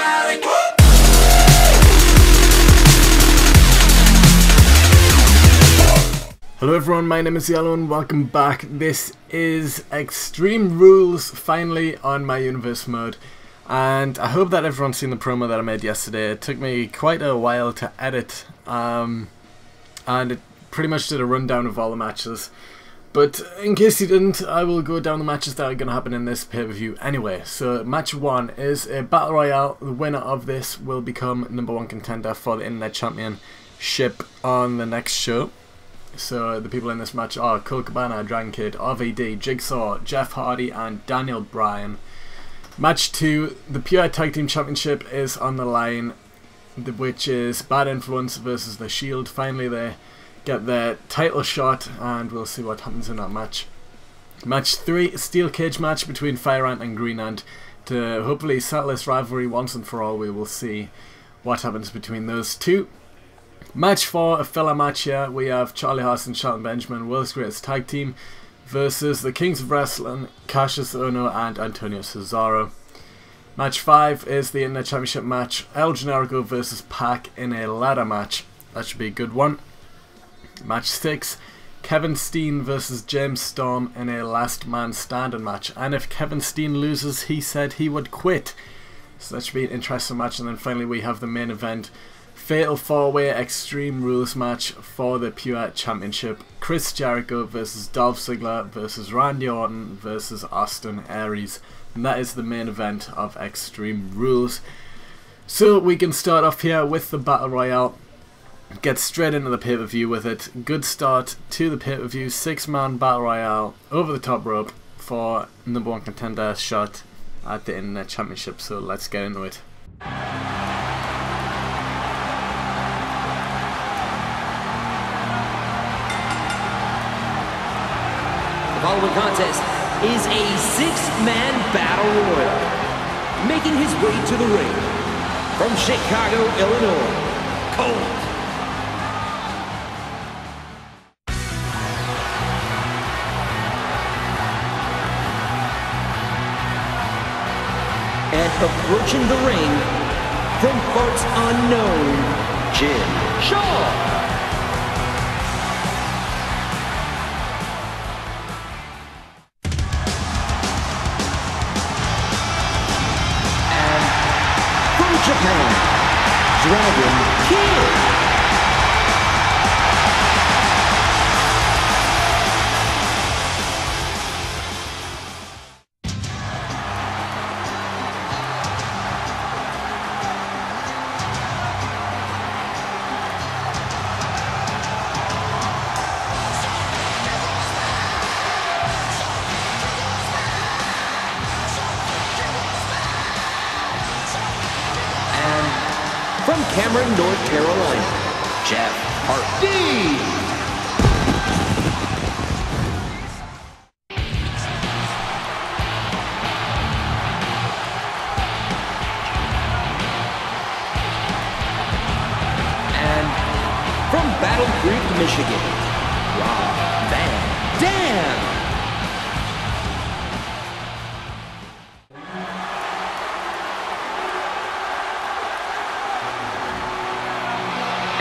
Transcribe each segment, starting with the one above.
dramatic. Hello everyone, my name is Yellow and welcome back. This is Extreme Rules, finally on my universe mode. And I hope that everyone's seen the promo that I made yesterday. It took me quite a while to edit, and it pretty much did a rundown of all the matches. But in case you didn't, I will go down the matches that are going to happen in this pay-per-view anyway. So match 1 is a Battle Royale. The winner of this will become #1 contender for the Internet Championship on the next show. So the people in this match are Cole Cabana, Dragon Kid, RVD, Jigsaw, Jeff Hardy and Daniel Bryan. Match 2, the Pure Tag Team Championship is on the line, which is Bad Influence versus The Shield. Finally they get their title shot and we'll see what happens in that match. Match 3, Steel Cage match between Fire Ant and Green Ant. To hopefully settle this rivalry once and for all, we will see what happens between those two. Match 4, a filler match here. We have Charlie Haas and Shelton Benjamin, World's Greatest Tag Team, versus the Kings of Wrestling, Cassius Ohno and Antonio Cesaro. Match 5 is the Internet Championship match, El Generico versus Pac in a ladder match. That should be a good one. Match 6, Kevin Steen versus James Storm in a last man standing match. And if Kevin Steen loses, he said he would quit. So that should be an interesting match. And then finally we have the main event, Fatal 4-Way Extreme Rules match for the Pure Championship. Chris Jericho versus Dolph Ziggler versus Randy Orton versus Austin Aries. And that is the main event of Extreme Rules. So we can start off here with the Battle Royale. Get straight into the pay-per-view with it. Good start to the pay-per-view. 6-man Battle Royale over the top rope for #1 contender shot at the Internet Championship. So let's get into it. The following contest is a 6-man battle royal. Making his way to the ring from Chicago, Illinois, Cole. And approaching the ring from parts unknown, Jim Shaw. Japan, Dragon Kid. From Cameron, North Carolina, Jeff Hardy. And from Battle Creek, Michigan, Rob Van Dam.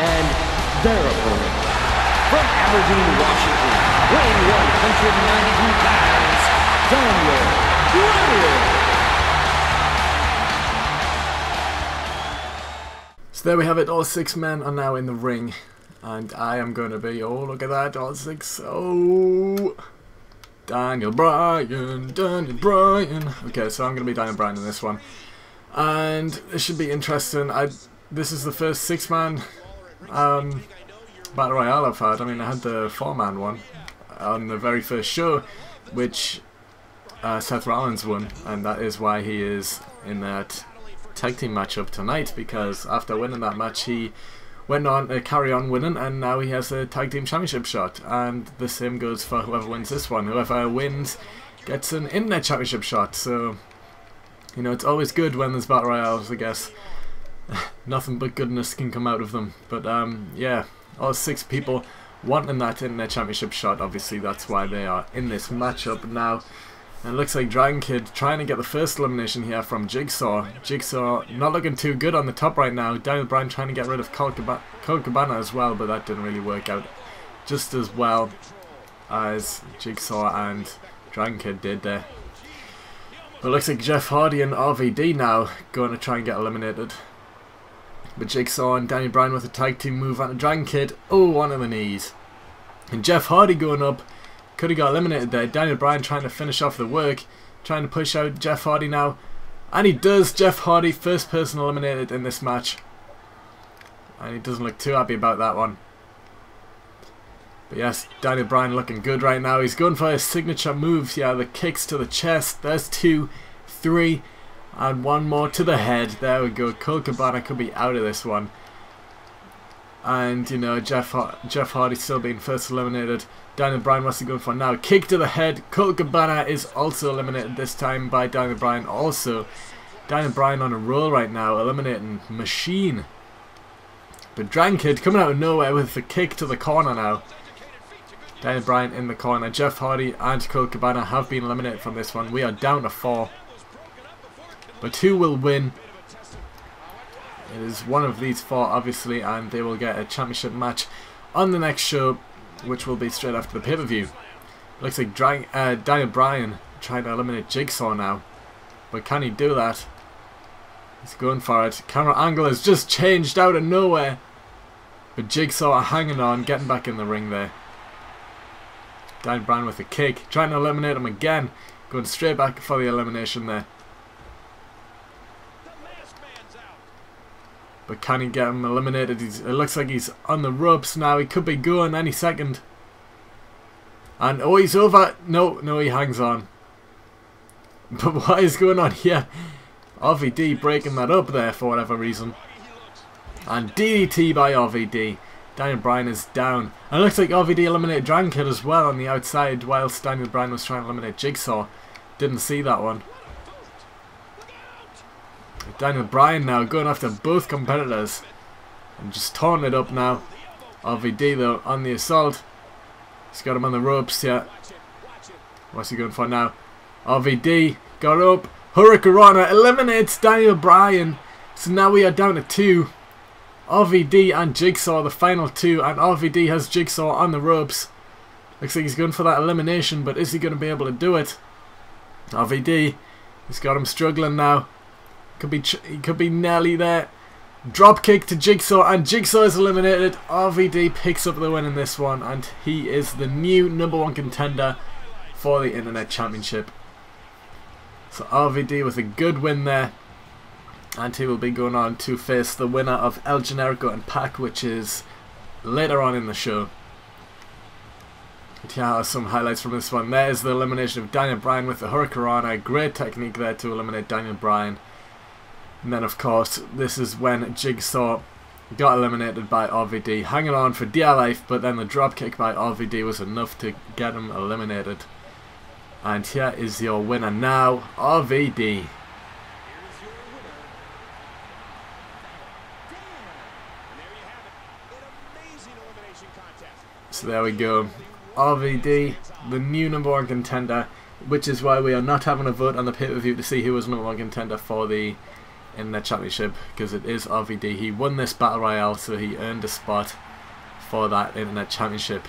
And their opponent, from Aberdeen, Washington, weighing 192 pounds, Daniel Bryan. So there we have it, all 6 men are now in the ring. And I am going to be, oh look at that, all 6, oh, Daniel Bryan. Okay, so I'm going to be Daniel Bryan in this one. And it should be interesting. This is the first 6-man Battle Royale I've had. I mean, I had the 4-man one on the very first show, which Seth Rollins won, and that is why he is in that tag team matchup tonight, because after winning that match he went on to carry on winning, and now he has a tag team championship shot, and the same goes for whoever wins this one. Whoever wins gets an Internet Championship shot. So, you know, it's always good when there's Battle Royales, I guess. Nothing but goodness can come out of them. But yeah, all 6 people wanting that Internet Championship shot. Obviously that's why they are in this matchup now. And it looks like Dragon Kid trying to get the first elimination here from Jigsaw. Jigsaw not looking too good on the top right now. Daniel Bryan trying to get rid of Colt Cabana as well, but that didn't really work out just as well as Jigsaw and Dragon Kid did there. But it looks like Jeff Hardy and RVD now going to try and get eliminated. But Jigsaw and Daniel Bryan with a tag team move on to Dragon Kid. Oh, one of the knees. And Jeff Hardy going up. Could have got eliminated there. Daniel Bryan trying to finish off the work. Trying to push out Jeff Hardy now. And he does. Jeff Hardy, first person eliminated in this match. And he doesn't look too happy about that one. But yes, Daniel Bryan looking good right now. He's going for his signature moves. Yeah, the kicks to the chest. There's 2, 3, and one more to the head. There we go. Colt Cabana could be out of this one. And, you know, Jeff Hardy still being first eliminated. Daniel Bryan, what's he going for now? Kick to the head. Colt Cabana is also eliminated this time by Daniel Bryan. Also, Daniel Bryan on a roll right now, eliminating Machine. But Dragon Kid coming out of nowhere with the kick to the corner now. Daniel Bryan in the corner. Jeff Hardy and Colt Cabana have been eliminated from this one. We are down to 4. But who will win? It is one of these 4, obviously, and they will get a championship match on the next show, which will be straight after the pay-per-view. Looks like Daniel Bryan trying to eliminate Jigsaw now. But can he do that? He's going for it. Camera angle has just changed out of nowhere. But Jigsaw hanging on, getting back in the ring there. Daniel Bryan with a kick, trying to eliminate him again. Going straight back for the elimination there. But can he get him eliminated? It looks like he's on the ropes now. He could be going any second. And oh, he's over. No, he hangs on. But what is going on here? RVD breaking that up there for whatever reason. And DDT by RVD. Daniel Bryan is down. And it looks like RVD eliminated Dragon Kid as well on the outside whilst Daniel Bryan was trying to eliminate Jigsaw. Didn't see that one. Daniel Bryan now going after both competitors and just torn it up now. RVD though on the assault. He's got him on the ropes here. What's he going for now? RVD got up. Hurricanrana eliminates Daniel Bryan. So now we are down to 2. RVD and Jigsaw, the final 2, and RVD has Jigsaw on the ropes. Looks like he's going for that elimination, but is he going to be able to do it? RVD, he's got him struggling now. He could be nearly there. Drop kick to Jigsaw, and Jigsaw is eliminated. RVD picks up the win in this one, and he is the new #1 contender for the Internet Championship. So RVD with a good win there, and he will be going on to face the winner of El Generico and Pac, which is later on in the show. But here are some highlights from this one. There is the elimination of Daniel Bryan with the Hurricanrana. Great technique there to eliminate Daniel Bryan. And then of course this is when Jigsaw got eliminated by RVD, hanging on for dear life, but then the dropkick by RVD was enough to get him eliminated. And here is your winner now, RVD. So there we go, RVD, the new #1 contender, which is why we are not having a vote on the pay-per-view to see who was #1 contender for the Internet Championship, because it is RVD. He won this Battle Royale, so he earned a spot for that Internet Championship.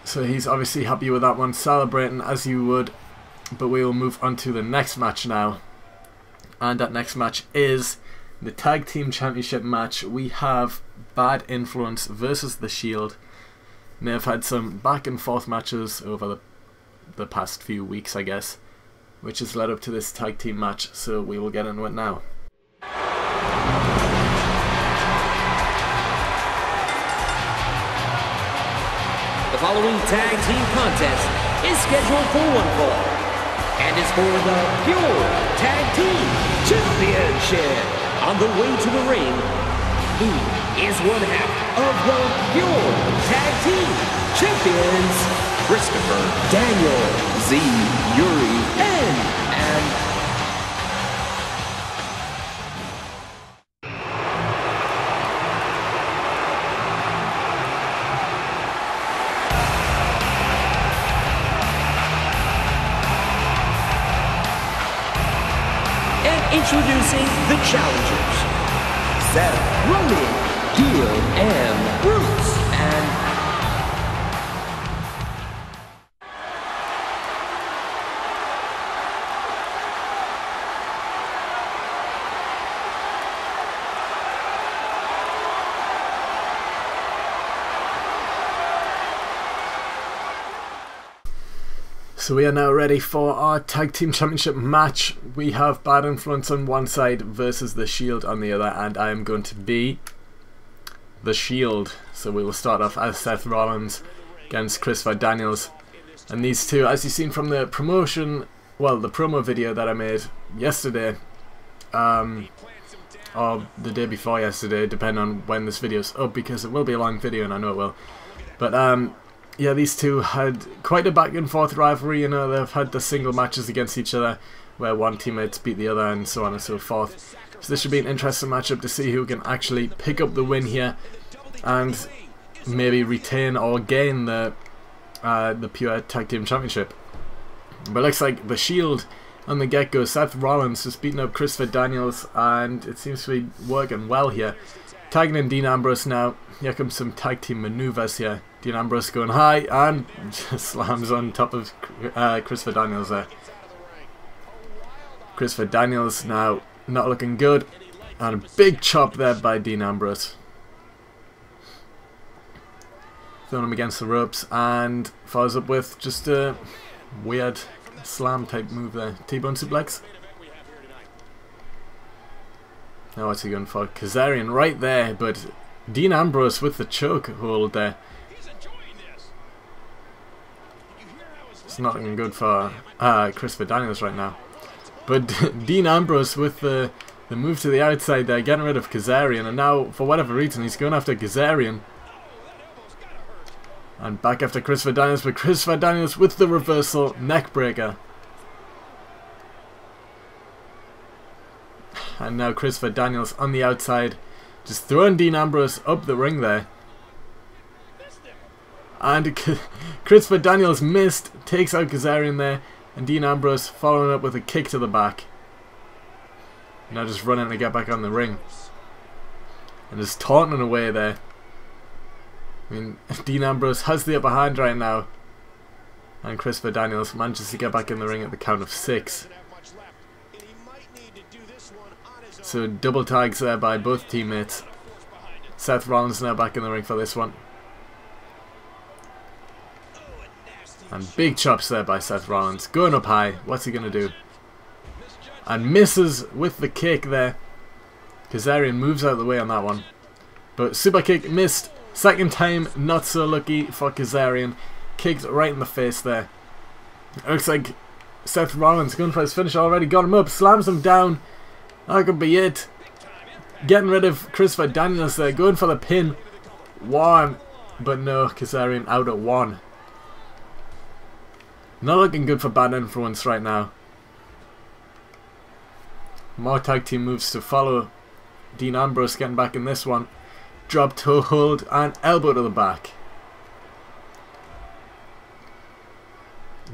So he's obviously happy with that one, celebrating as you would. But we will move on to the next match now. And that next match is the Tag Team Championship match. We have Bad Influence versus The Shield. And they've had some back and forth matches over the past few weeks, I guess, which has led up to this tag team match, so we will get into it now. The following tag team contest is scheduled for one fall and is for the Pure Tag Team Championship. On the way to the ring, he is one half of the Pure Tag Team Champions, Christopher, Daniel, Z, Yuri, and Introducing the challengers, Seth Rollins, Heel, and Bruce, and so we are now ready for our Tag Team Championship match. We have Bad Influence on one side versus The Shield on the other, and I am going to be The Shield. So we will start off as Seth Rollins against Chris Daniels. And these two, as you've seen from the promotion, well, the promo video that I made yesterday, or the day before yesterday, depending on when this video's up, because it will be a long video and I know it will. But yeah, these two had quite a back and forth rivalry. You know, they've had the single matches against each other where one teammates beat the other and so on and so forth. So this should be an interesting matchup to see who can actually pick up the win here and maybe retain or gain the pure Tag Team Championship. But it looks like The Shield on the get-go. Seth Rollins just beating up Chris Daniels, and it seems to be working well here. Tagging in Dean Ambrose now. Here comes some tag team maneuvers here. Dean Ambrose going high and slams on top of Chris Daniels there. Chris Daniels now not looking good, and a big chop there by Dean Ambrose. Throwing him against the ropes and follows up with just a weird slam type move there. T-bone suplex. Now what's he going for? Kazarian right there, but Dean Ambrose with the choke hold there. It's not looking good for Chris Daniels right now. But Dean Ambrose with the move to the outside there, getting rid of Kazarian, and now for whatever reason he's going after Kazarian. And back after Chris Daniels, but Chris Daniels with the reversal neckbreaker. And now Chris Daniels on the outside, just throwing Dean Ambrose up the ring there. And Chris Daniels missed, takes out Kazarian there, and Dean Ambrose following up with a kick to the back. Now just running to get back on the ring. And just taunting away there. I mean, Dean Ambrose has the upper hand right now. And Chris Daniels manages to get back in the ring at the count of 6. So double tags there by both teammates. Seth Rollins now back in the ring for this one. And big chops there by Seth Rollins. Going up high. What's he going to do? And misses with the kick there. Kazarian moves out of the way on that one. But super kick missed. Second time, not so lucky for Kazarian. Kicked right in the face there. It looks like Seth Rollins going for his finish already. Got him up. Slams him down. That could be it. Getting rid of Chris Daniels there. Going for the pin. 1. But no, Kazarian out at 1. Not looking good for Bad Influence right now. More tag team moves to follow. Dean Ambrose getting back in this one. Drop toe hold and elbow to the back.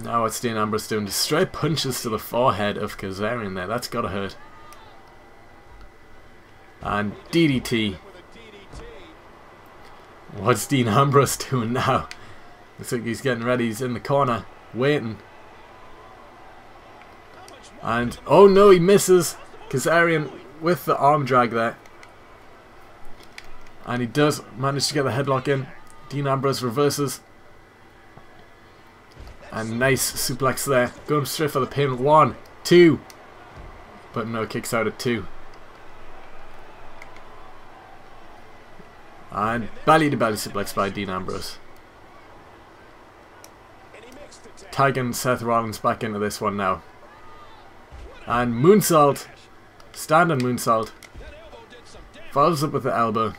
Now what's Dean Ambrose doing? Just straight punches to the forehead of Kazarian there. That's gotta hurt. And DDT. What's Dean Ambrose doing now? Looks like he's getting ready. He's in the corner, waiting. And, oh no, he misses. Kazarian with the arm drag there. And he does manage to get the headlock in. Dean Ambrose reverses. And nice suplex there. Going straight for the pin. 1, 2. But no, kicks out at 2. And belly to belly suplex by Dean Ambrose. Tagging Seth Rollins back into this one now. And moonsault. Standing moonsault. Follows up with the elbow.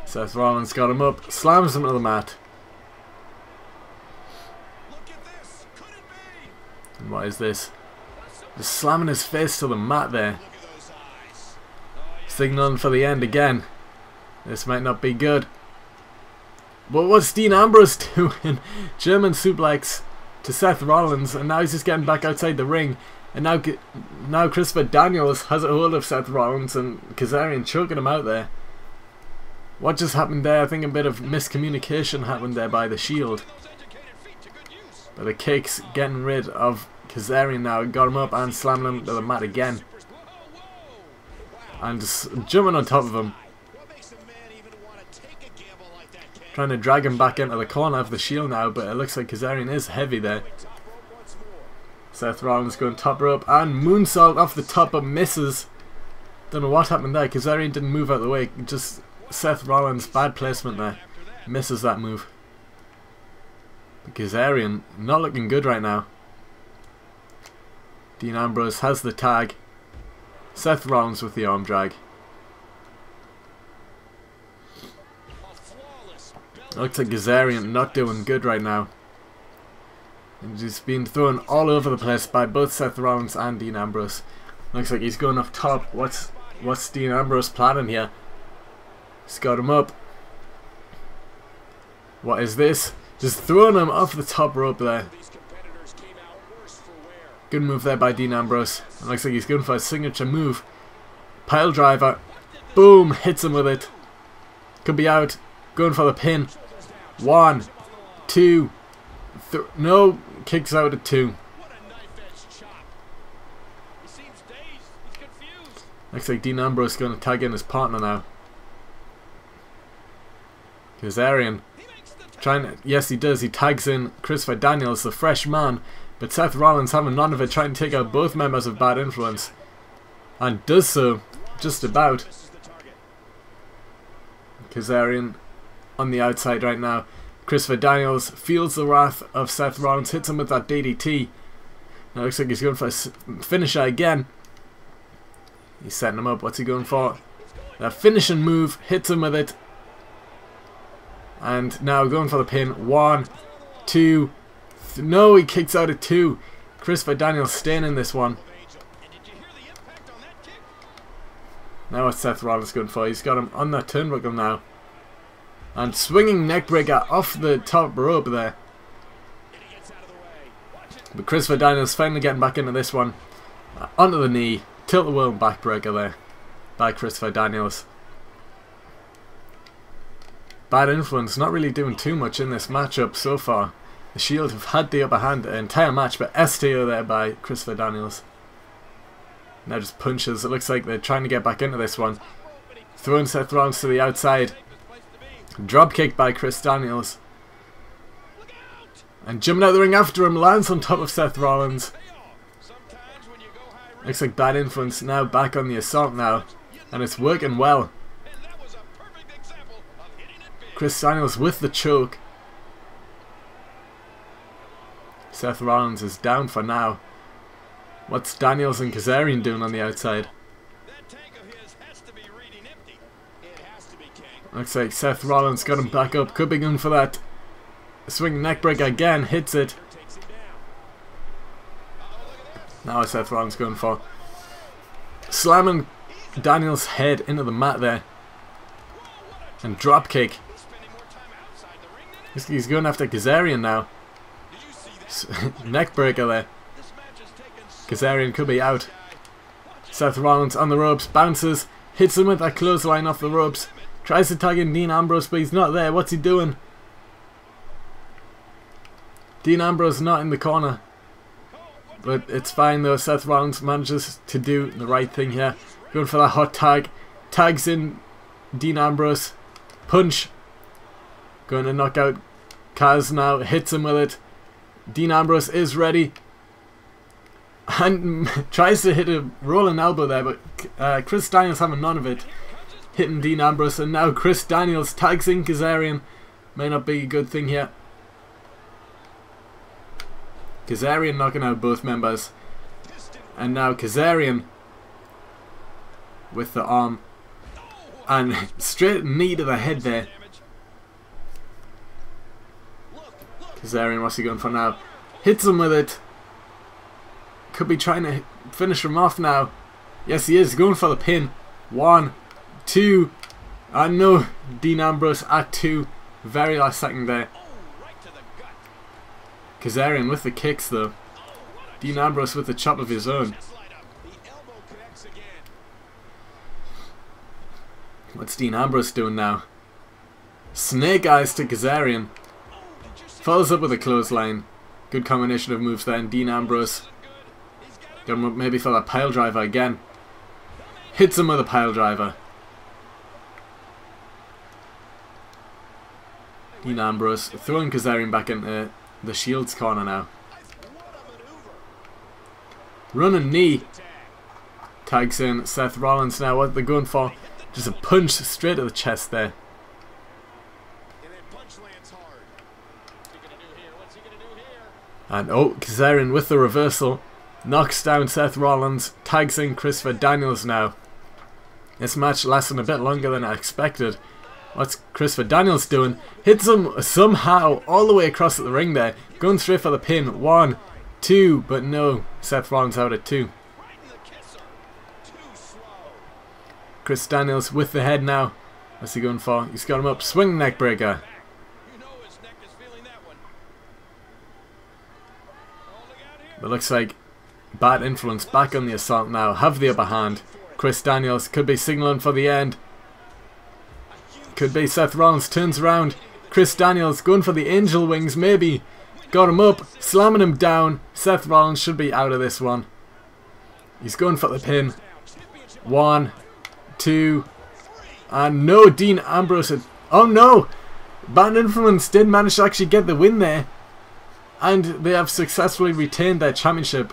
Seth Rollins got him up. Slams him to the mat. And what is this? Just slamming his face to the mat there. Signaling for the end again. This might not be good. But what's Dean Ambrose doing? German suplex to Seth Rollins, and now he's just getting back outside the ring. And now Christopher Daniels has a hold of Seth Rollins, and Kazarian choking him out there. What just happened there? I think a bit of miscommunication happened there by the Shield. But the kicks getting rid of Kazarian now. Got him up and slamming him to the mat again. And just jumping on top of him. Trying to drag him back into the corner of the Shield now, but it looks like Kazarian is heavy there. Seth Rollins going top rope and moonsault off the top, but misses. Don't know what happened there. Kazarian didn't move out of the way. Just Seth Rollins, bad placement there. Misses that move. But Kazarian not looking good right now. Dean Ambrose has the tag. Seth Rollins with the arm drag. Looks like Kazarian not doing good right now. And he's been thrown all over the place by both Seth Rollins and Dean Ambrose. Looks like he's going up top. What's Dean Ambrose planning here? He's got him up. What is this? Just throwing him off the top rope there. Good move there by Dean Ambrose. It looks like he's going for a signature move. Pile driver. Boom! Hits him with it. Could be out. Going for the pin. 1, 2, no, kicks out at 2. Looks like Dean Ambrose is going to tag in his partner now. Kazarian trying to, yes he does, he tags in Christopher Daniels, the fresh man, but Seth Rollins having none of it, trying to take out both members of Bad Influence. And does so, just about. Kazarian on the outside right now. Christopher Daniels feels the wrath of Seth Rollins, hits him with that DDT. Now looks like he's going for a finisher again. He's setting him up. What's he going for? That finishing move, hits him with it. And now going for the pin. 1, 2, no, he kicks out at 2. Christopher Daniels staying in this one. Now what's Seth Rollins going for? He's got him on that turnbuckle now. And swinging neckbreaker off the top rope there. But Christopher Daniels finally getting back into this one. Onto the knee. Tilt-a-whirl backbreaker there by Christopher Daniels. Bad Influence not really doing too much in this matchup so far. The Shield have had the upper hand the entire match, but STO there by Christopher Daniels. Now just punches. It looks like they're trying to get back into this one. Throwing Seth Rollins to the outside. Drop kick by Chris Daniels. And jumping out the ring after him, lands on top of Seth Rollins. Looks like Bad Influence now back on the assault now. And it's working well. Chris Daniels with the choke. Seth Rollins is down for now. What's Daniels and Kazarian doing on the outside? Looks like Seth Rollins got him back up. Could be going for that swing neckbreaker again. Hits it. Now Seth Rollins going for slamming Daniels' head into the mat there. And drop kick. He's going after Kazarian now. Neckbreaker there. Kazarian could be out. Seth Rollins on the ropes. Bounces. Hits him with that clothesline off the ropes. Tries to tag in Dean Ambrose, but he's not there. What's he doing? Dean Ambrose not in the corner. But it's fine though. Seth Rollins manages to do the right thing here. Going for that hot tag. Tags in Dean Ambrose. Punch. Going to knock out Kaz now. Hits him with it. Dean Ambrose is ready. And tries to hit a rolling elbow there, but Chris Daniels having none of it. Hitting Dean Ambrose, and now Chris Daniels tags in Kazarian. May not be a good thing here. Kazarian knocking out both members. And now Kazarian with the arm. And straight knee to the head there. Kazarian, what's he going for now? Hits him with it. Could be trying to finish him off now. Yes, he is going for the pin. 1, 2. I know Dean Ambrose at 2. Very last second there. Kazarian with the kicks though. Dean Ambrose with the chop of his own. What's Dean Ambrose doing now? Snake eyes to Kazarian. Follows up with a clothesline. Good combination of moves there, and Dean Ambrose got him up maybe for that pile driver again. Hits him with a pile driver. Dean Ambrose throwing Kazarian back into the Shield's corner now. Running knee. Tags in Seth Rollins now. What they're going for? Just a punch straight to the chest there. And oh, Kazarian with the reversal. Knocks down Seth Rollins. Tags in Christopher Daniels now. This match lasting a bit longer than I expected. What's Christopher Daniels doing? Hits him somehow all the way across the ring there. Going straight for the pin. 1, 2, but no. Seth Rollins out at 2. Chris Daniels with the head now. What's he going for? He's got him up. Swinging neck breaker. It looks like Bad Influence back on the assault now. Have the upper hand. Chris Daniels could be signaling for the end. Could be. Seth Rollins turns around. Chris Daniels going for the angel wings maybe. Got him up. Slamming him down. Seth Rollins should be out of this one. He's going for the pin. 1, 2, and no. Dean Ambrose. Oh no! Bad Influence did manage to actually get the win there. And they have successfully retained their championship.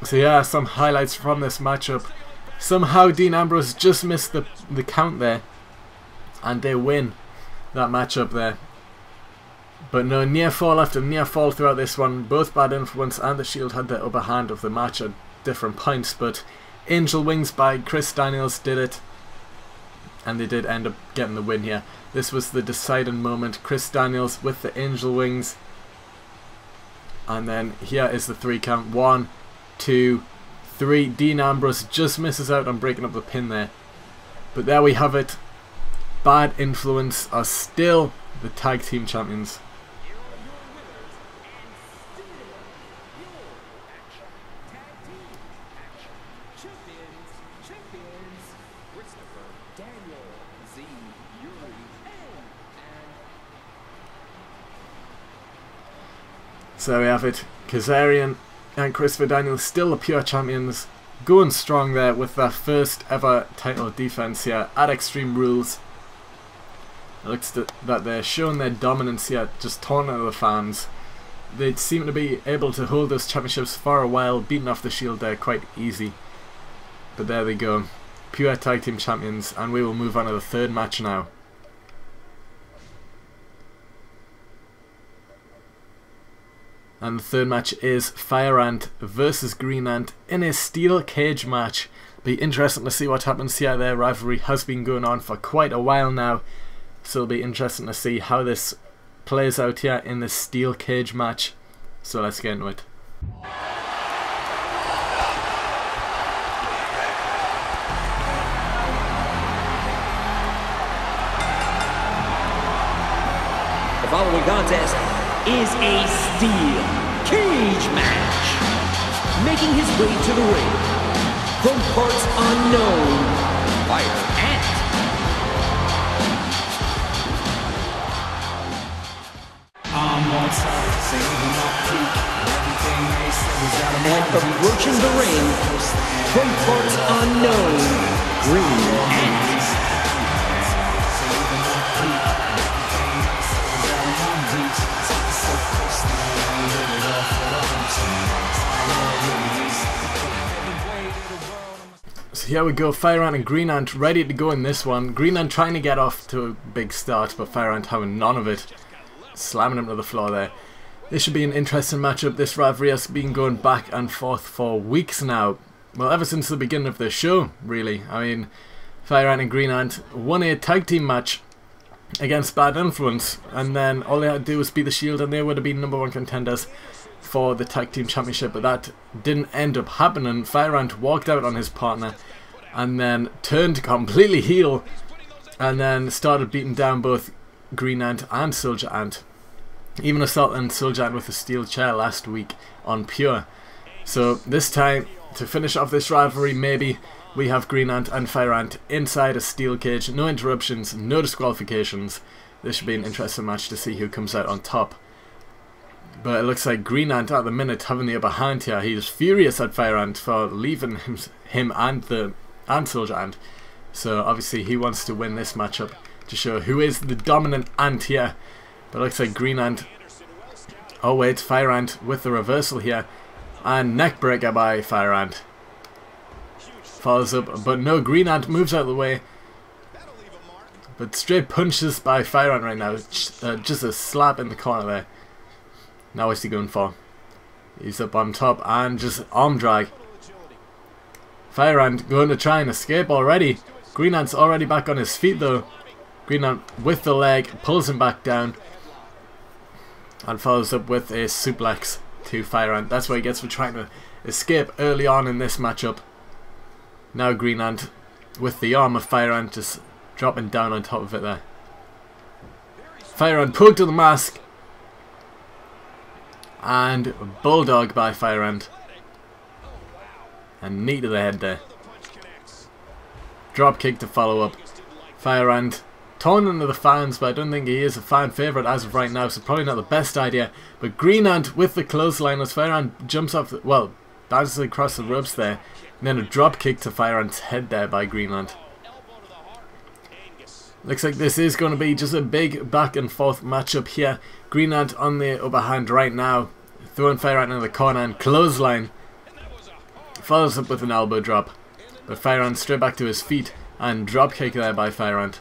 So yeah, some highlights from this matchup. Somehow Dean Ambrose just missed the count there. And they win that matchup there. But no, near fall after near fall throughout this one. Both Bad Influence and the Shield had the upper hand of the match at different points. But Angel Wings by Chris Daniels did it. And they did end up getting the win here. This was the deciding moment. Chris Daniels with the Angel Wings. And then here is the 3 count. 1, 2, 3. Dean Ambrose just misses out on breaking up the pin there. But there we have it. Bad Influence are still the tag team champions. So we have it. Kazarian and Christopher Daniels still the pure champions. Going strong there with their first ever title defense here at Extreme Rules. It looks that they're showing their dominance here, just taunting the fans. They seem to be able to hold those championships for a while, beating off the Shield there quite easy. But there they go. Pure tag team champions, and we will move on to the third match now. And the third match is Fire Ant versus Green Ant in a steel cage match. Be interesting to see what happens here. Their rivalry has been going on for quite a while now. So it'll be interesting to see how this plays out here in this steel cage match. So let's get into it. The following contest is a steel cage match. Making his way to the ring, from parts unknown, Fire Ant. And approaching the ring, from parts unknown, Green Ant. So here we go, Fire Ant and Green Ant ready to go in this one. Green Ant trying to get off to a big start, but Fire Ant having none of it. Slamming him to the floor there. This should be an interesting matchup. This rivalry has been going back and forth for weeks now. Well, ever since the beginning of the show, really. I mean, Fire Ant and Green Ant won a tag team match against Bad Influence, and then all they had to do was beat the Shield and they would have been #1 contenders for the tag team championship, but that didn't end up happening. Fire Ant walked out on his partner and then turned completely heel and then started beating down both Green Ant and Soldier Ant. even assaulting Souljan with a steel chair last week on Pure. So this time, to finish off this rivalry, maybe we have Green Ant and Fire Ant inside a steel cage. No interruptions, no disqualifications. This should be an interesting match to see who comes out on top. But it looks like Green Ant at the minute having the upper hand here. He's furious at Fire Ant for leaving him and Soulja Ant. So obviously he wants to win this matchup to show who is the dominant Ant here. But it looks like Green Ant. Oh wait, Fire Ant with the reversal here. And neckbreaker by Fire Ant. Follows up, but no, Green Ant moves out of the way. But straight punches by Fire Ant right now. Just a slap in the corner there. Now what's he going for? He's up on top and just arm drag. Fire Ant going to try and escape already. Green Ant's already back on his feet though. Green Ant with the leg pulls him back down. And follows up with a suplex to Fire Ant. That's what he gets for trying to escape early on in this matchup. Now Green Ant with the arm of Fire Ant just dropping down on top of it there. Fire Ant pulled to the mask. And bulldog by Fire Ant. And knee to the head there. Drop kick to follow up. Fire Ant taunting to the fans, but I don't think he is a fan favourite as of right now, so probably not the best idea. But Green Ant with the clothesline as Fire Ant jumps off, bounces across the ropes there. And then a drop kick to Fire Ant's head there by Green Ant. Looks like this is going to be just a big back and forth matchup here. Green Ant on the upper hand right now. Throwing Fire Ant in the corner and clothesline. Follows up with an elbow drop. But Fire Ant straight back to his feet. And drop kick there by Fire Ant.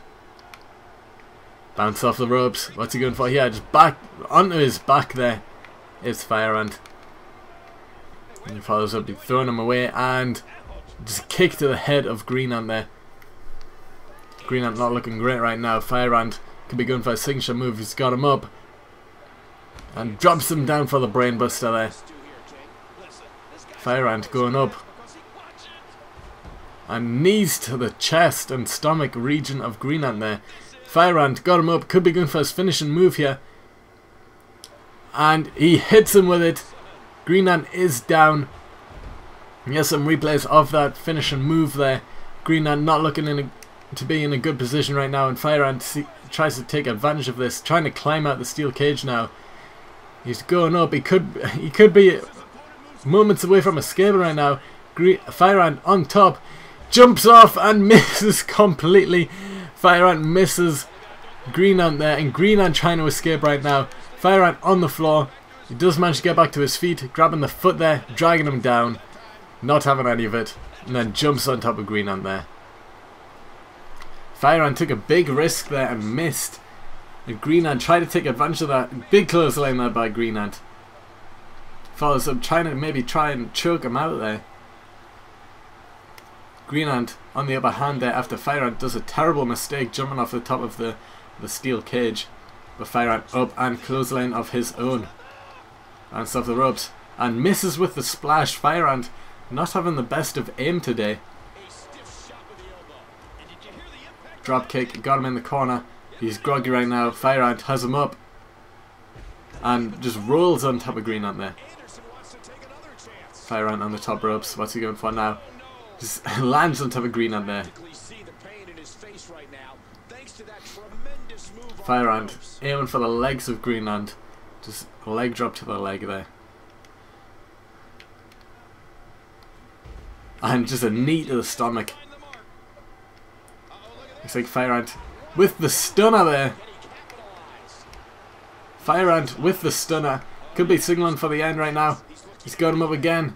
Bounce off the ropes. What's he going for here? Just back onto his back there. It's Fire Ant. And he follows up, throwing him away. And just kick to the head of Green Ant there. Green Ant not looking great right now. Fire Ant could be going for a signature move. He's got him up. And drops him down for the brainbuster there. Fire Ant going up. And knees to the chest and stomach region of Green Ant there. Fire Ant got him up. Could be going for his finishing move here. And he hits him with it. Green Ant is down. Here's some replays of that finishing move there. Green Ant not looking to be in a good position right now. And Fire Ant tries to take advantage of this. Trying to climb out the steel cage now. He's going up. He could be moments away from escaping right now. Fire Ant on top. Jumps off and misses completely. Fire Ant misses Green Ant there. And Green Ant trying to escape right now. Fire Ant on the floor. He does manage to get back to his feet. Grabbing the foot there. Dragging him down. Not having any of it. And then jumps on top of Green Ant there. Fire Ant took a big risk there and missed. And Green Ant tried to take advantage of that. Big clothesline there by Green Ant. Follows up trying to maybe try and choke him out there. Green Ant on the upper hand there after Fire Ant does a terrible mistake jumping off the top of the steel cage. But Fire Ant up and clothesline of his own. Bounces off the ropes. And misses with the splash. Fire Ant not having the best of aim today. Drop kick. Got him in the corner. He's groggy right now. Fire Ant has him up. And just rolls on top of Green Ant there. Fire Ant on the top ropes. What's he going for now? Just lands on top of Green Ant there. Fire Ant aiming for the legs of Green Ant. Just a leg drop to the leg there. And just a knee to the stomach. Looks like Fire Ant with the stunner there. Fire Ant with the stunner. Could be signaling for the end right now. He's got him up again.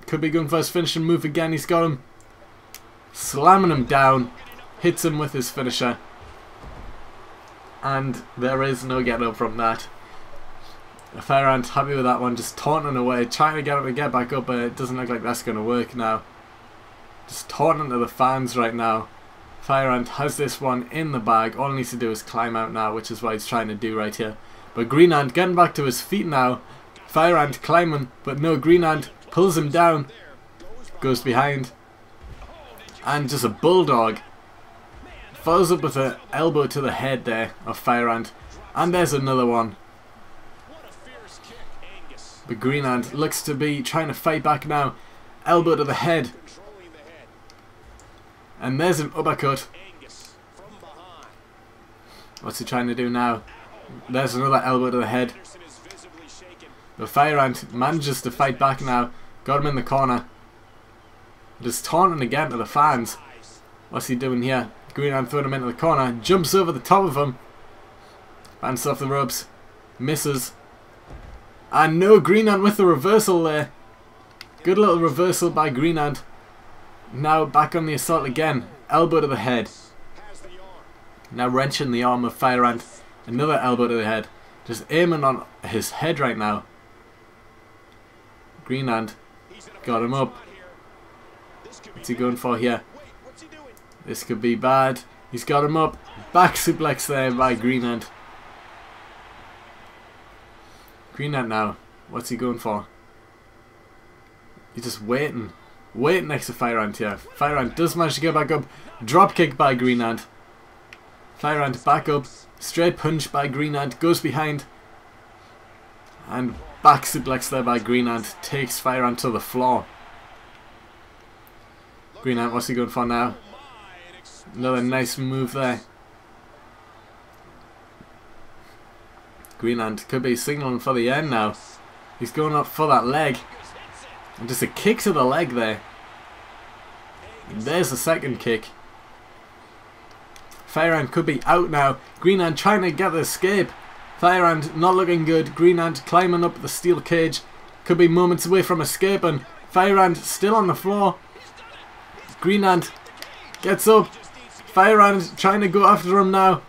Could be going for his finishing move again. He's got him. Slamming him down. Hits him with his finisher. And there is no get up from that. Fire Ant happy with that one. Just taunting away. Trying to get him to get back up. But it doesn't look like that's going to work now. Just taunting to the fans right now. Fire Ant has this one in the bag. All he needs to do is climb out now. Which is what he's trying to do right here. But Green Ant getting back to his feet now. Fire Ant climbing. But no, Green Ant pulls him down. Goes behind. And just a bulldog. Follows up with an elbow to the head there of Fire Ant. And there's another one. But Greenland looks to be trying to fight back now. Elbow to the head. And there's an uppercut. What's he trying to do now? There's another elbow to the head. But Fire Ant manages to fight back now. Got him in the corner. Just taunting again to the fans. What's he doing here? Greenland throwing him into the corner. Jumps over the top of him. Bounces off the ropes. Misses. And no, Greenland with the reversal there. Good little reversal by Greenland. Now back on the assault again. Elbow to the head. Now wrenching the arm of Fire Ant. Another elbow to the head. Just aiming on his head right now. Greenland got him up. What's he going for here? This could be bad. He's got him up. Back suplex there by Greenland. Greenland now. What's he going for? He's just waiting. Waiting next to Fire Ant here. Fire Ant does manage to get back up. Drop kick by Greenland. Fire Ant back up. Straight punch by Greenland. Goes behind. And back suplex there by Greenland. Takes Fire Ant to the floor. Greenland, what's he going for now? Another nice move there. Greenland could be signaling for the end now. He's going up for that leg. And just a kick to the leg there. And there's the second kick. Fire Ant could be out now. Greenland trying to get the escape. Fire Ant not looking good. Greenland climbing up the steel cage. Could be moments away from escaping. Fire Ant still on the floor. Greenland gets up. Fire Ant trying to go after him now.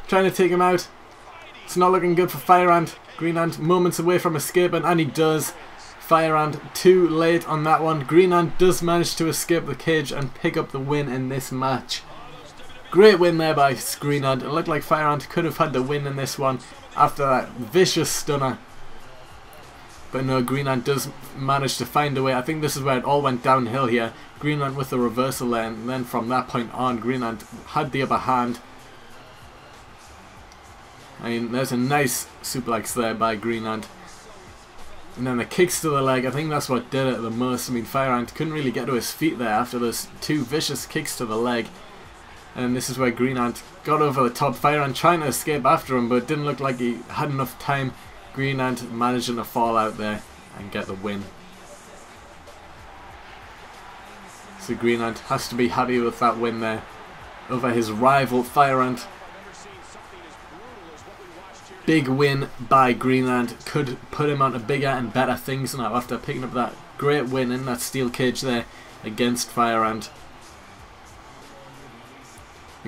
Trying to take him out. It's not looking good for Fire Ant. Greenland moments away from escaping, and he does. Fire Ant too late on that one. Greenland does manage to escape the cage and pick up the win in this match. Great win there by Greenland. It looked like Fire Ant could have had the win in this one after that vicious stunner. But no, Greenland does manage to find a way. I think this is where it all went downhill here. Greenland with the reversal there, and then from that point on, Greenland had the upper hand. I mean, there's a nice suplex there by Greenland. And then the kicks to the leg, I think that's what did it the most. I mean, Fire Ant couldn't really get to his feet there after those two vicious kicks to the leg. And this is where Greenland got over the top. Fire Ant trying to escape after him, but it didn't look like he had enough time. Greenland managing to fall out there and get the win. So Greenland has to be happy with that win there over his rival Fire Ant. Big win by Greenland. Could put him on to bigger and better things now after picking up that great win in that steel cage there against Fire Ant.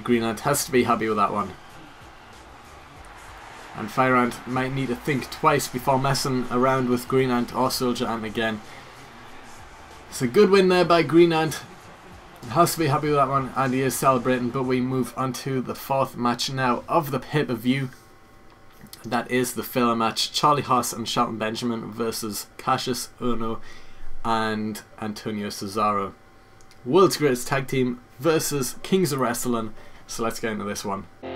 Greenland has to be happy with that one. And Fire Ant might need to think twice before messing around with Greenland or Soldier Ant again. It's a good win there by Greenland. Has to be happy with that one, and he is celebrating. But we move on to the fourth match now of the pay-per-view. That is the filler match. Charlie Haas and Shelton Benjamin versus Cassius Ohno and Antonio Cesaro. World's Greatest Tag Team versus Kings of Wrestling. So let's get into this one. The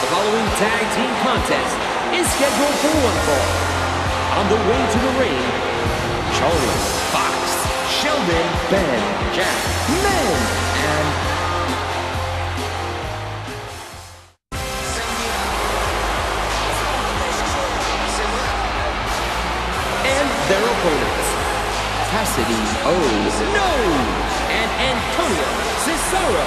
following tag team contest is scheduled for one fall. On the way to the ring, Charlie, Fox, Sheldon, Ben, Jack, Men, and their opponents, Cassidy Ohno and Antonio Cesaro.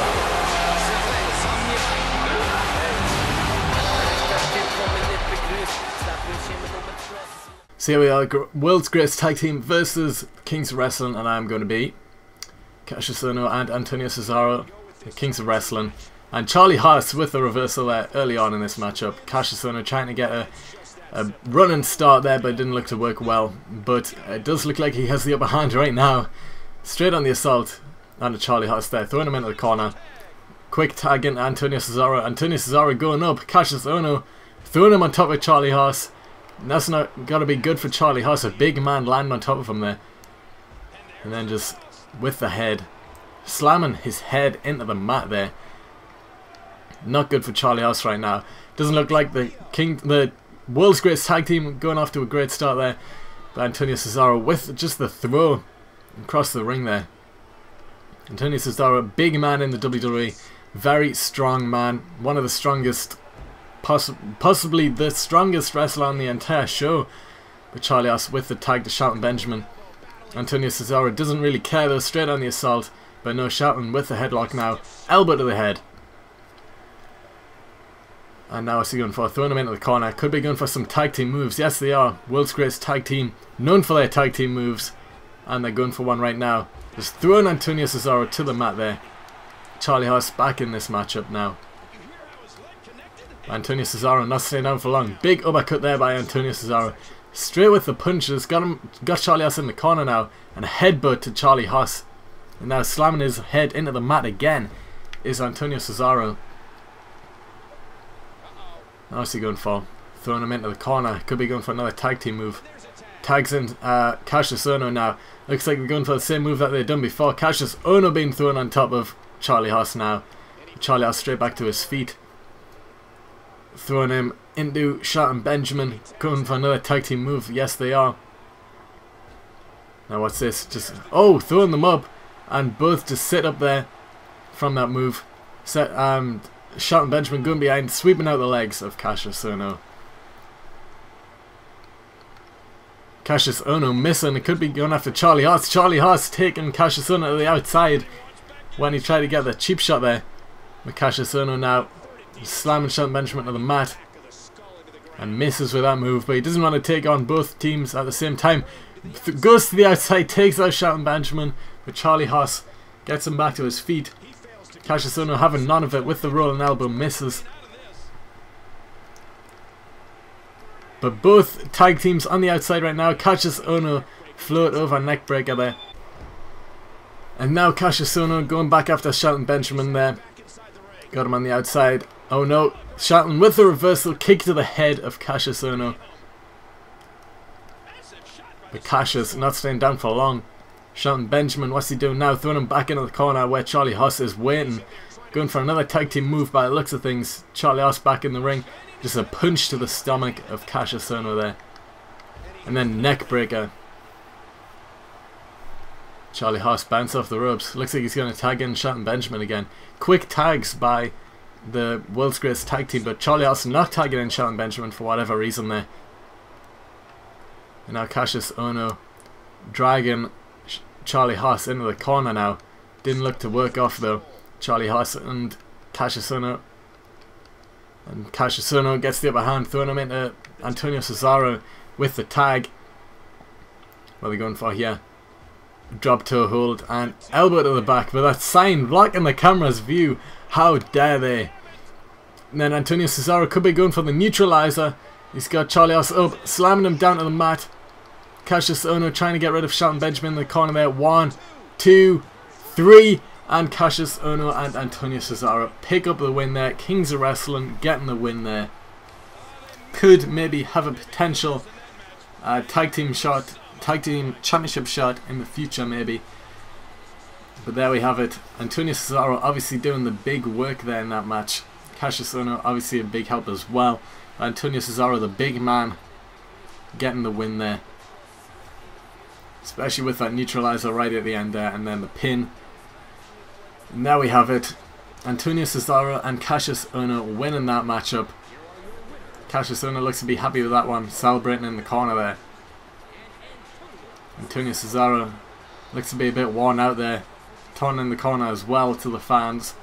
So here we are, World's Greatest Tag Team versus Kings of Wrestling, and I'm going to be Cassius Ohno and Antonio Cesaro, the Kings of Wrestling, and Charlie Haas with the reversal there early on in this matchup. Cassius Ohno trying to get a running start there, but it didn't look to work well. But it does look like he has the upper hand right now. Straight on the assault, and Charlie Haas there, throwing him into the corner. Quick tag into Antonio Cesaro. Antonio Cesaro going up. Cassius Ohno throwing him on top of Charlie Haas. And that's not got to be good for Charlie Haas. A big man landing on top of him there. And then just with the head, slamming his head into the mat there. Not good for Charlie Haas right now. Doesn't look like the world's greatest tag team going off to a great start there. But Antonio Cesaro with just the throw across the ring there. Antonio Cesaro, big man in the WWE. Very strong man. One of the strongest, possibly the strongest wrestler on the entire show. But Charlie Haas with the tag to Shelton Benjamin. Antonio Cesaro doesn't really care though, straight on the assault. But no, Shelton with the headlock now. Elbow to the head. And now what's he going for? Throwing him into the corner. Could be going for some tag team moves. Yes, they are. World's greatest tag team. Known for their tag team moves. And they're going for one right now. Just throwing Antonio Cesaro to the mat there. Charlie Haas back in this matchup now. Antonio Cesaro not staying down for long. Big uppercut there by Antonio Cesaro. Straight with the punches. Got Charlie Haas in the corner now. And a headbutt to Charlie Haas. And now slamming his head into the mat again is Antonio Cesaro. Now what's he going for? Throwing him into the corner. Could be going for another tag team move. Tags in Cassius Ohno now. Looks like they're going for the same move that they've done before. Cassius Ohno being thrown on top of Charlie Haas now. Charlie Haas straight back to his feet. Throwing him into Shelton Benjamin. Going for another tag team move. Yes, they are. Now what's this? Just throwing them up. And both just sit up there from that move. Shelton Benjamin going behind, sweeping out the legs of Cassius Ohno. Cassius Ohno missing. It could be going after Charlie Haas. Charlie Haas taking Cassius Ohno to the outside when he tried to get the cheap shot there. But Cassius Ohno now slamming Shelton Benjamin to the mat. And misses with that move. But he doesn't want to take on both teams at the same time. Goes to the outside, takes out Shelton Benjamin. But Charlie Haas gets him back to his feet. Cassius Ohno having none of it with the rolling elbow, misses. But both tag teams on the outside right now. Cassius Ohno float over neckbreaker there. And now Cassius Ohno going back after Shelton Benjamin there. Got him on the outside. Oh no, Shelton with the reversal kick to the head of Cassius Ohno. But Cassius not staying down for long. Shelton Benjamin, what's he doing now? Throwing him back into the corner where Charlie Haas is waiting. Going for another tag team move by the looks of things. Charlie Haas back in the ring. Just a punch to the stomach of Cassius Ohno there. And then neck breaker. Charlie Haas bounce off the ropes. Looks like he's going to tag in Shelton Benjamin again. Quick tags by the world's greatest tag team. But Charlie Haas not tagging in Shelton Benjamin for whatever reason there. And now Cassius Ohno dragging Charlie Haas into the corner now. Didn't look to work off though. Charlie Haas and Cassius Ohno. And Cassius Ohno gets the upper hand, throwing him into Antonio Cesaro with the tag. What are they going for here? Drop toe hold and elbow to the back. But that sign blocking the camera's view. How dare they? And then Antonio Cesaro could be going for the neutralizer. He's got Charlie Haas up, slamming him down to the mat. Cassius Ohno trying to get rid of Shelton Benjamin in the corner there. 1, 2, 3. And Cassius Ohno and Antonio Cesaro pick up the win there. Kings of Wrestling getting the win there. Could maybe have a potential tag team championship shot in the future maybe. But there we have it. Antonio Cesaro obviously doing the big work there in that match. Cassius Ohno obviously a big help as well. Antonio Cesaro, the big man, getting the win there. Especially with that neutralizer right at the end there, and then the pin. Now we have it. Antonio Cesaro and Cassius Ohno winning that matchup. Cassius Ohno looks to be happy with that one, celebrating in the corner there. Antonio Cesaro looks to be a bit worn out there, torn in the corner as well to the fans.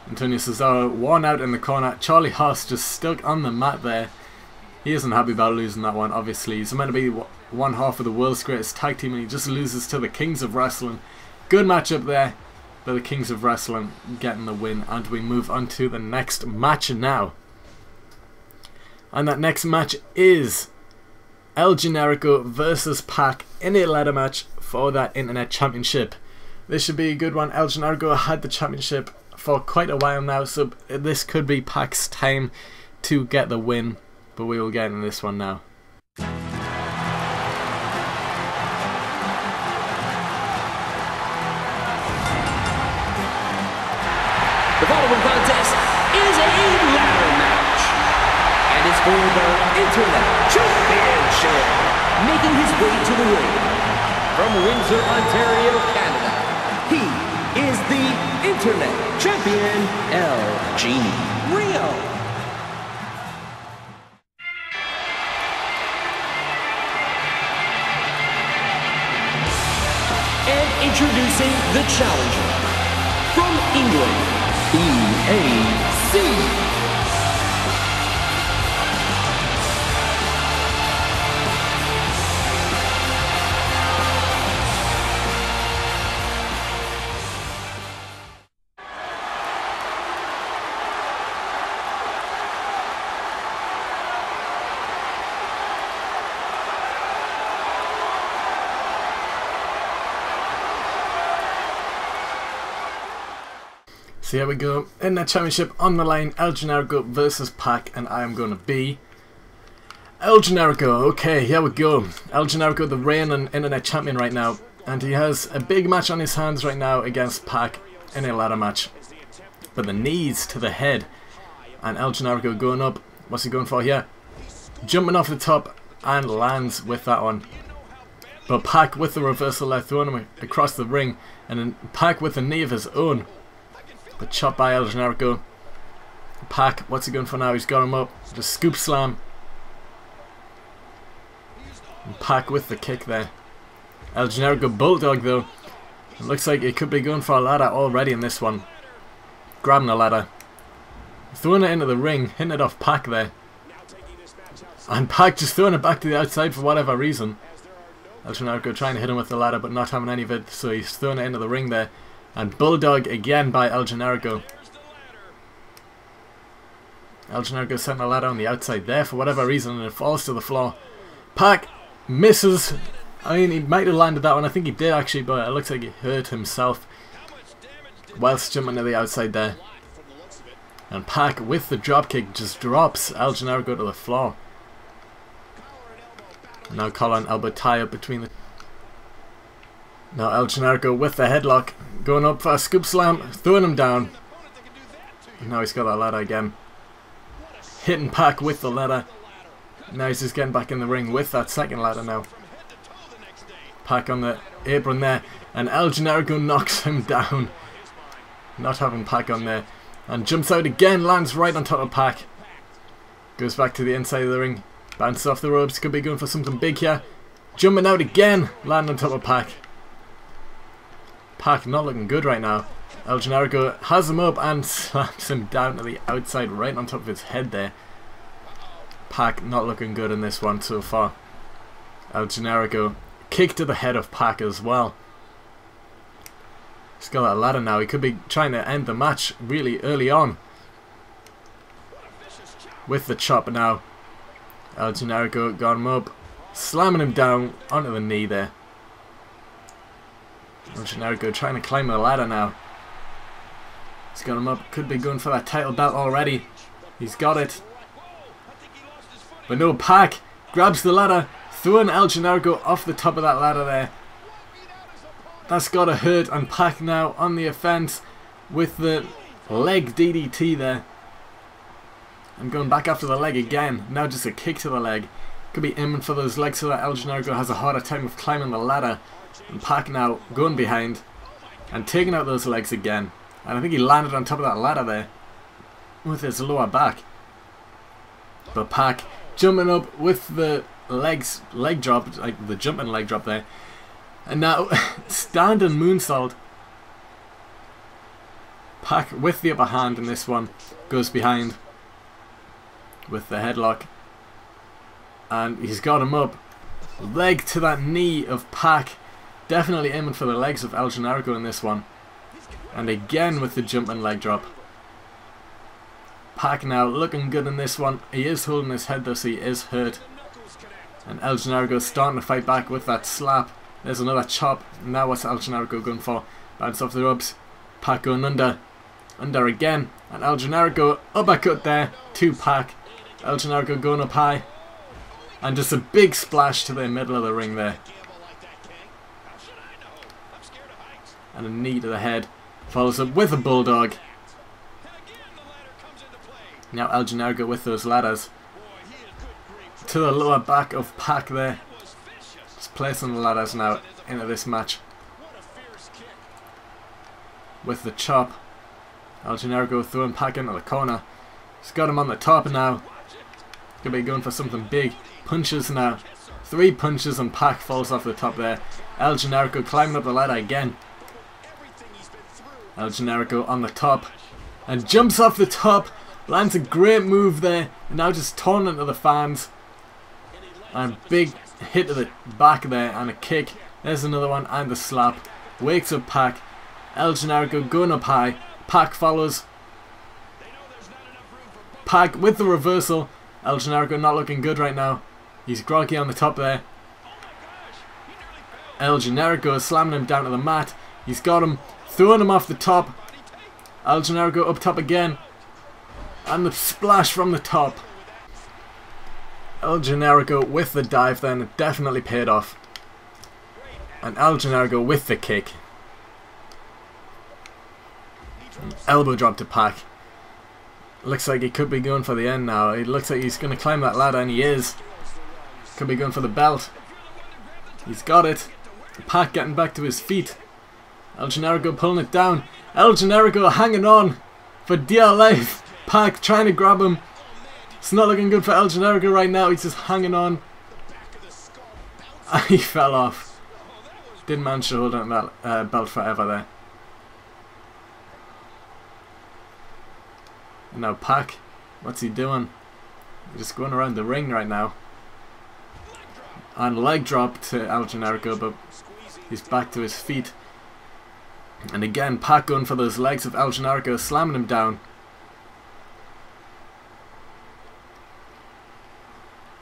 Antonio Cesaro worn out in the corner. Charlie Haas just stuck on the mat there. He isn't happy about losing that one, obviously. He's meant to be one half of the world's greatest tag team and he just loses to the Kings of Wrestling. Good matchup there, but the Kings of Wrestling getting the win. And we move on to the next match now. And that next match is El Generico versus Pac in a ladder match for that Internet Championship. This should be a good one. El Generico had the championship for quite a while now, so this could be Pac's time to get the win, but we will get into this one now. for the Internet Championship, making his way to the ring from Windsor, Ontario, Canada. He is the Internet Champion, LG Rio. And introducing the challenger from England, EAC. So here we go, in the championship on the line, El Generico versus Pac, and I am going to be El Generico. Okay, here we go. El Generico, the reigning internet champion right now, and he has a big match on his hands right now against Pac in a ladder match. But the knees to the head, and El Generico going up. What's he going for here? Jumping off the top and lands with that one. But Pac with the reversal there, throwing him across the ring, and then Pac with a knee of his own. But chopped by El Generico. Pac, what's he going for now? He's got him up. Just scoop slam. And Pac with the kick there. El Generico bulldog though. It looks like he could be going for a ladder already in this one. Grabbing a ladder. Throwing it into the ring. Hitting it off Pac there. And Pac just throwing it back to the outside for whatever reason. El Generico trying to hit him with the ladder but not having any of it. So he's throwing it into the ring there. And bulldog again by El Generico. El Generico setting a ladder on the outside there for whatever reason, and it falls to the floor. Pac misses. I mean, he might have landed that one. I think he did actually, but it looks like he hurt himself whilst jumping to the outside there. And Pac with the dropkick just drops El Generico to the floor. Now collar and elbow tie up between the... Now El Generico with the headlock, going up for a scoop slam, throwing him down. And now he's got that ladder again. Hitting Pac with the ladder. Now he's just getting back in the ring with that second ladder now. Pac on the apron there, and El Generico knocks him down. Not having Pac on there. And jumps out again, lands right on top of Pac. Goes back to the inside of the ring. Bounces off the ropes, could be going for something big here. Jumping out again, landing on top of Pac. Pac not looking good right now. El Generico has him up and slams him down to the outside right on top of his head there. Pac not looking good in this one so far. El Generico kick to the head of Pac as well. He's got that ladder now. He could be trying to end the match really early on. With the chop now. El Generico got him up. Slamming him down onto the knee there. El Generico trying to climb the ladder now. He's got him up. Could be going for that title belt already. He's got it. But no, Pac grabs the ladder, throwing El Generico off the top of that ladder there. That's got to hurt, and Pac now on the offense with the leg DDT there. And going back after the leg again. Now just a kick to the leg. Could be aiming for those legs so that El Generico has a harder time of climbing the ladder. And Pac now going behind and taking out those legs again. And I think he landed on top of that ladder there with his lower back. But Pac jumping up with the leg drop, like the jumping leg drop there. And now standing moonsault. Pac with the upper hand in this one goes behind with the headlock. And he's got him up. Leg to that knee of Pac. Definitely aiming for the legs of El Generico in this one. And again with the jumping leg drop. Pac now looking good in this one. He is holding his head though, so he is hurt. And El Generico starting to fight back with that slap. There's another chop. Now what's El Generico going for? Bounce off the ropes. Pac going under. Under again. And El Generico uppercut there to Pac. El Generico going up high. And just a big splash to the middle of the ring there. And a knee to the head. Follows up with a bulldog. Now El Generico with those ladders. to the lower back of Pac there. Just placing the ladders now into this match. With the chop. El Generico throwing Pac into the corner. He's got him on the top now. Could be going for something big. Punches now. 3 punches and Pac falls off the top there. El Generico climbing up the ladder again. El Generico on the top. And jumps off the top. Lands a great move there. And now just torn into the fans. And big hit to the back there. And a kick. There's another one. And a slap. Wakes up Pac. El Generico going up high. Pac follows. Pac with the reversal. El Generico not looking good right now. He's groggy on the top there. El Generico is slamming him down to the mat. He's got him. Throwing him off the top. El Generico up top again. And the splash from the top. El Generico with the dive then. It definitely paid off. And El Generico with the kick. Elbow drop to Pac. Looks like he could be going for the end now. It looks like he's going to climb that ladder, and he is. Could be going for the belt. He's got it. Pac getting back to his feet. El Generico pulling it down. El Generico hanging on for dear life. Pac trying to grab him. It's not looking good for El Generico right now. He's just hanging on. He fell off. Didn't manage to hold on that belt forever there. And now Pac, what's he doing? He's just going around the ring right now. And leg drop to El Generico, but he's back to his feet. And again, Pac going for those legs of El Generico, slamming him down.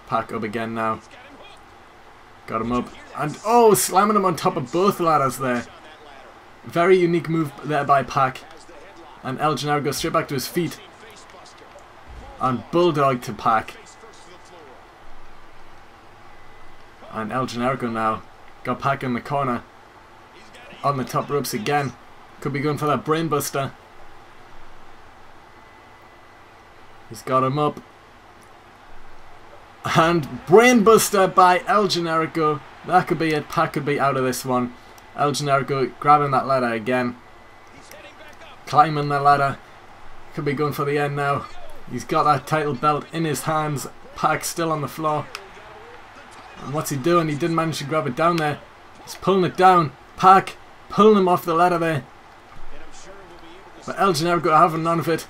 Pac up again now. Got him up. And oh, slamming him on top of both ladders there. Very unique move there by Pac. And El Generico straight back to his feet. And bulldog to Pac. And El Generico now got Pac in the corner. On the top ropes again. Could be going for that brainbuster. He's got him up. And brainbuster by El Generico. That could be it. Pac could be out of this one. El Generico grabbing that ladder again. Climbing the ladder. Could be going for the end now. He's got that title belt in his hands. Pac still on the floor. And what's he doing? He didn't manage to grab it down there. He's pulling it down. Pac pulling him off the ladder there. But El Generico having none of it.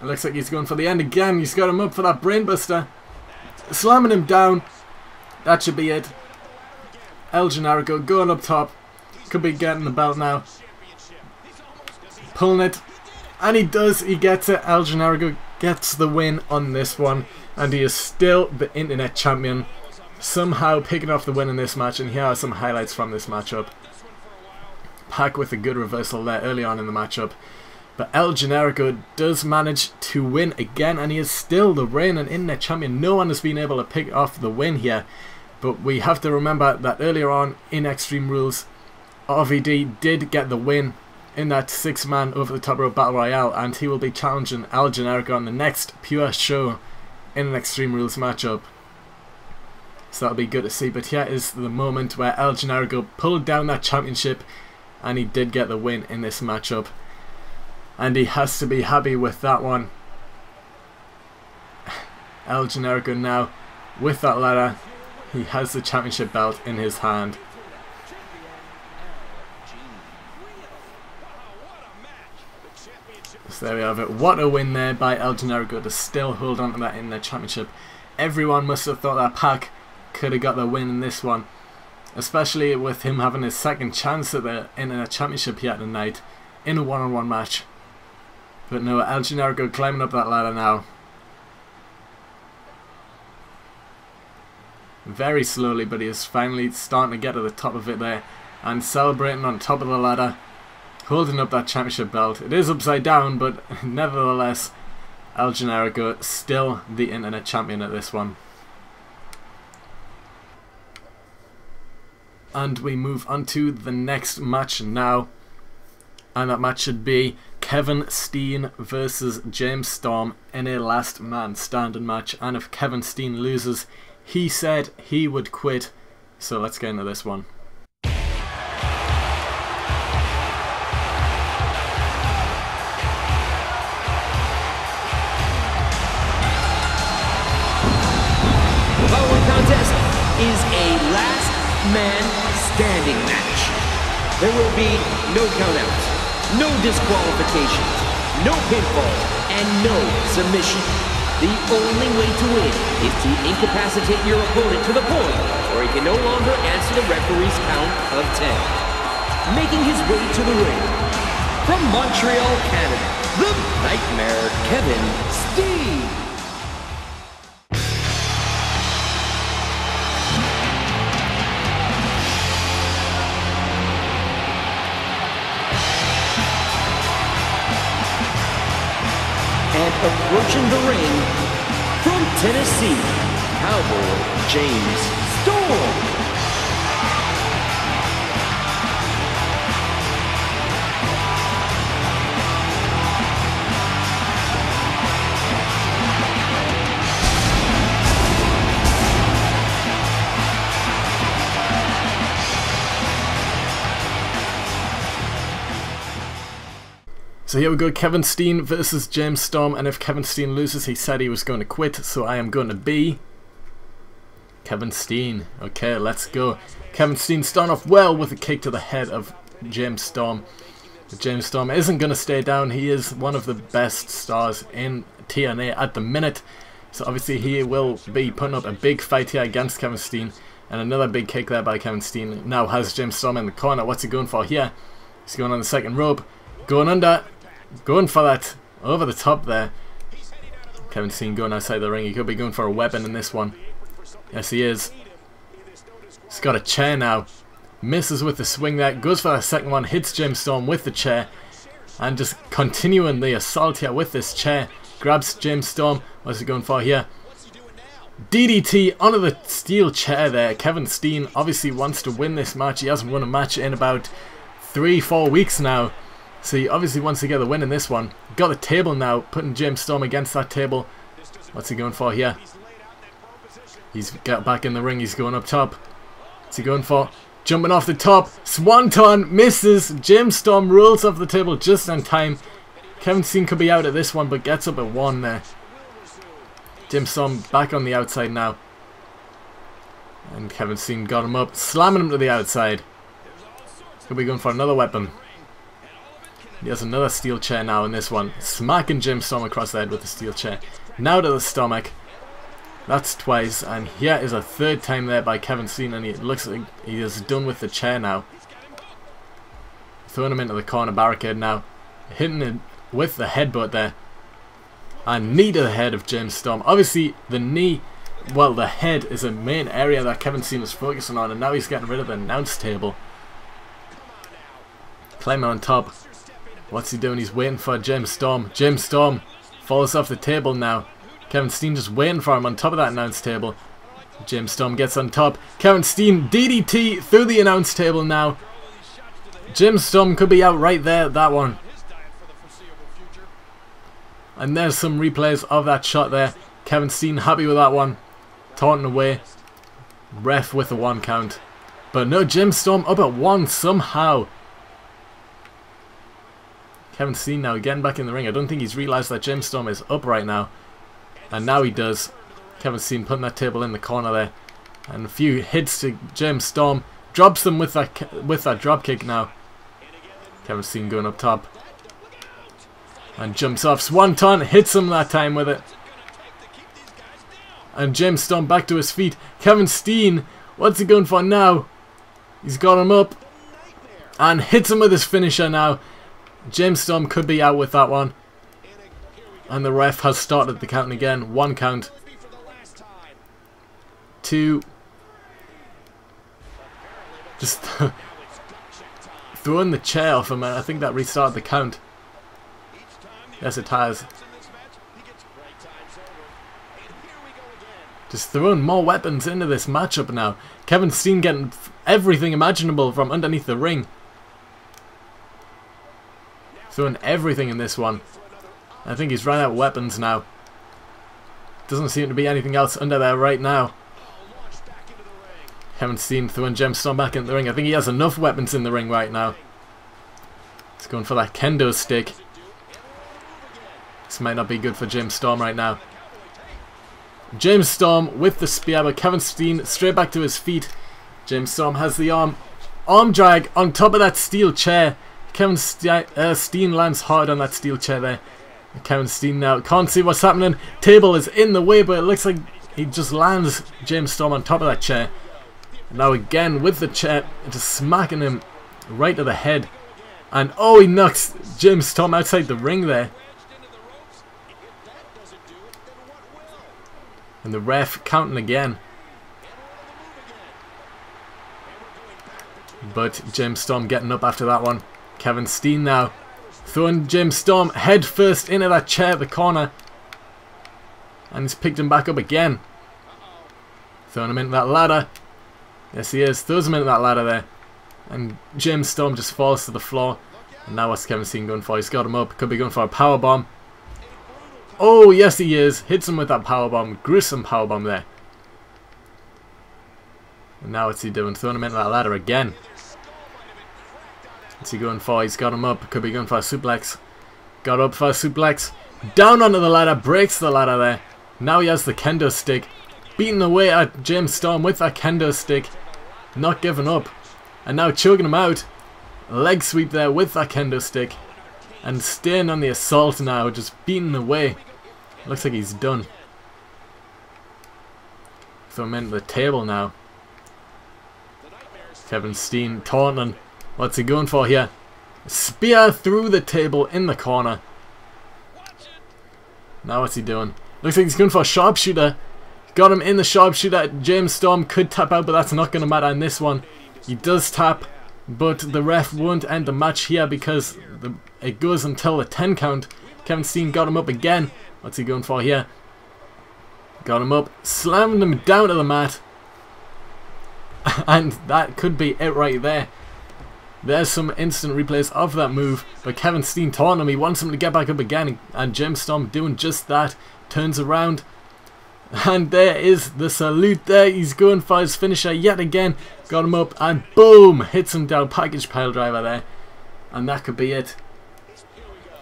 It looks like he's going for the end again. He's got him up for that brainbuster. Slamming him down. That should be it. El Generico going up top. Could be getting the belt now. Pulling it. And he does. He gets it. El Generico gets the win on this one. And he is still the internet champion. Somehow picking off the win in this match. And here are some highlights from this matchup. Pac with a good reversal there early on in the matchup. But El Generico does manage to win again. And he is still the reigning internet champion. No one has been able to pick off the win here. But we have to remember that earlier on in Extreme Rules, RVD did get the win in that 6-man over the top rope battle royale, and he will be challenging El Generico on the next pure show in an Extreme Rules matchup. So that'll be good to see. But here is the moment where El Generico pulled down that championship, and he did get the win in this matchup, and he has to be happy with that one. El Generico now with that ladder. He has the championship belt in his hand. So there we have it. What a win there by El Generico to still hold on to that in the championship. Everyone must have thought that Pac could have got the win in this one. Especially with him having his second chance at the internet championship here tonight in a one-on-one match. But no, El Generico climbing up that ladder now. Very slowly, but he is finally starting to get to the top of it there. And celebrating on top of the ladder. Holding up that championship belt. It is upside down, but nevertheless, El Generico still the internet champion at this one. And we move on to the next match now. And that match should be Kevin Steen versus James Storm in a last man standing match, and if Kevin Steen loses, he said he would quit. So let's get into this one. The following contest is a last man standing match. There will be no countouts, no disqualifications, no pinfall, and no submission. The only way to win is to incapacitate your opponent to the point where he can no longer answer the referee's count of 10. Making his way to the ring, from Montreal, Canada, the Nightmare Kevin Steen. And approaching the ring, from Tennessee, Cowboy James Storm. So here we go, Kevin Steen versus James Storm, and if Kevin Steen loses, he said he was going to quit, so I am going to be Kevin Steen. Okay, let's go. Kevin Steen starting off well with a kick to the head of James Storm. But James Storm isn't going to stay down. He is one of the best stars in TNA at the minute, so obviously he will be putting up a big fight here against Kevin Steen, and another big kick there by Kevin Steen. Now has James Storm in the corner. What's he going for here? He's going on the second rope, going under. Going for that over the top there. Kevin Steen going outside the ring. He could be going for a weapon in this one. Yes, he is. He's got a chair now. Misses with the swing there. Goes for that second one. Hits James Storm with the chair. And just continuing the assault here with this chair. Grabs James Storm. What's he going for here? DDT onto the steel chair there. Kevin Steen obviously wants to win this match. He hasn't won a match in about 3-4 weeks now. So he obviously wants to get the win in this one. Got the table now, putting James Storm against that table. What's he going for here? He's got back in the ring, he's going up top. What's he going for? Jumping off the top. Swanton misses. James Storm rolls off the table just in time. Kevin Steen could be out at this one, but gets up at 1 there. James Storm back on the outside now. And Kevin Steen got him up, slamming him to the outside. Could be going for another weapon. He has another steel chair now in this one. Smacking James Storm across the head with the steel chair. Now to the stomach. That's twice. And here is a third time there by Kevin Steen. And he looks like he is done with the chair now. Throwing him into the corner barricade now. Hitting it with the headbutt there. And knee to the head of James Storm. Obviously the knee, well, the head is a main area that Kevin Steen is focusing on. And now he's getting rid of the announce table. Climbing on top. What's he doing? He's waiting for James Storm. James Storm falls off the table now. Kevin Steen just waiting for him on top of that announce table. James Storm gets on top. Kevin Steen DDT through the announce table now. James Storm could be out right there, that one. And there's some replays of that shot there. Kevin Steen happy with that one. Taunting away. Ref with the 1 count. But no, James Storm up at 1 somehow. Kevin Steen now getting back in the ring. I don't think he's realised that James Storm is up right now. And now he does. Kevin Steen putting that table in the corner there. And a few hits to James Storm. Drops them with that drop kick now. Kevin Steen going up top. And jumps off. Swanton hits him that time with it. And James Storm back to his feet. Kevin Steen, what's he going for now? He's got him up. And hits him with his finisher now. James Storm could be out with that one. And the ref has started the count again. 1 count. 2. Just throwing the chair off him, and I think that restarted the count. Yes, it has. Just throwing more weapons into this matchup now. Kevin Steen getting everything imaginable from underneath the ring. Throwing everything in this one. I think he's run out of weapons now. Doesn't seem to be anything else under there right now. Haven't seen throwing Gemstone back in the ring. I think he has enough weapons in the ring right now. He's going for that kendo stick. This might not be good for James Storm right now. James Storm with the spear, but Kevin Steen straight back to his feet. James Storm has the arm drag on top of that steel chair. Kevin Steen lands hard on that steel chair there. Kevin Steen now can't see what's happening. Table is in the way, but it looks like he just lands James Storm on top of that chair. Now again with the chair, just smacking him right to the head. And oh, he knocks James Storm outside the ring there. And the ref counting again. But James Storm getting up after that one. Kevin Steen now throwing James Storm head first into that chair at the corner. And he's picked him back up again. Throwing him into that ladder. Yes, he is. Throws him into that ladder there. And James Storm just falls to the floor. And now what's Kevin Steen going for? He's got him up. Could be going for a powerbomb. Oh, yes he is. Hits him with that powerbomb. Gruesome powerbomb there. And now what's he doing? Throwing him into that ladder again. What's he going for? He's got him up. Could be going for a suplex. Got up for a suplex. Down onto the ladder. Breaks the ladder there. Now he has the kendo stick. Beating away at James Storm with that kendo stick. Not giving up. And now choking him out. Leg sweep there with that kendo stick. And Steen on the assault now. Just beating away. Looks like he's done. Throw him into the table now. Kevin Steen taunting. What's he going for here? Spear through the table in the corner. Now what's he doing? Looks like he's going for a sharpshooter. Got him in the sharpshooter. James Storm could tap out, but that's not going to matter in this one. He does tap, but the ref won't end the match here because it goes until the 10 count. Kevin Steen got him up again. What's he going for here? Got him up. Slammed him down to the mat. And that could be it right there. There's some instant replays of that move. But Kevin Steen taunting him. He wants him to get back up again. And James Storm doing just that. Turns around. And there is the salute there. He's going for his finisher yet again. Got him up. And boom. Hits him down. Package pile driver there. And that could be it.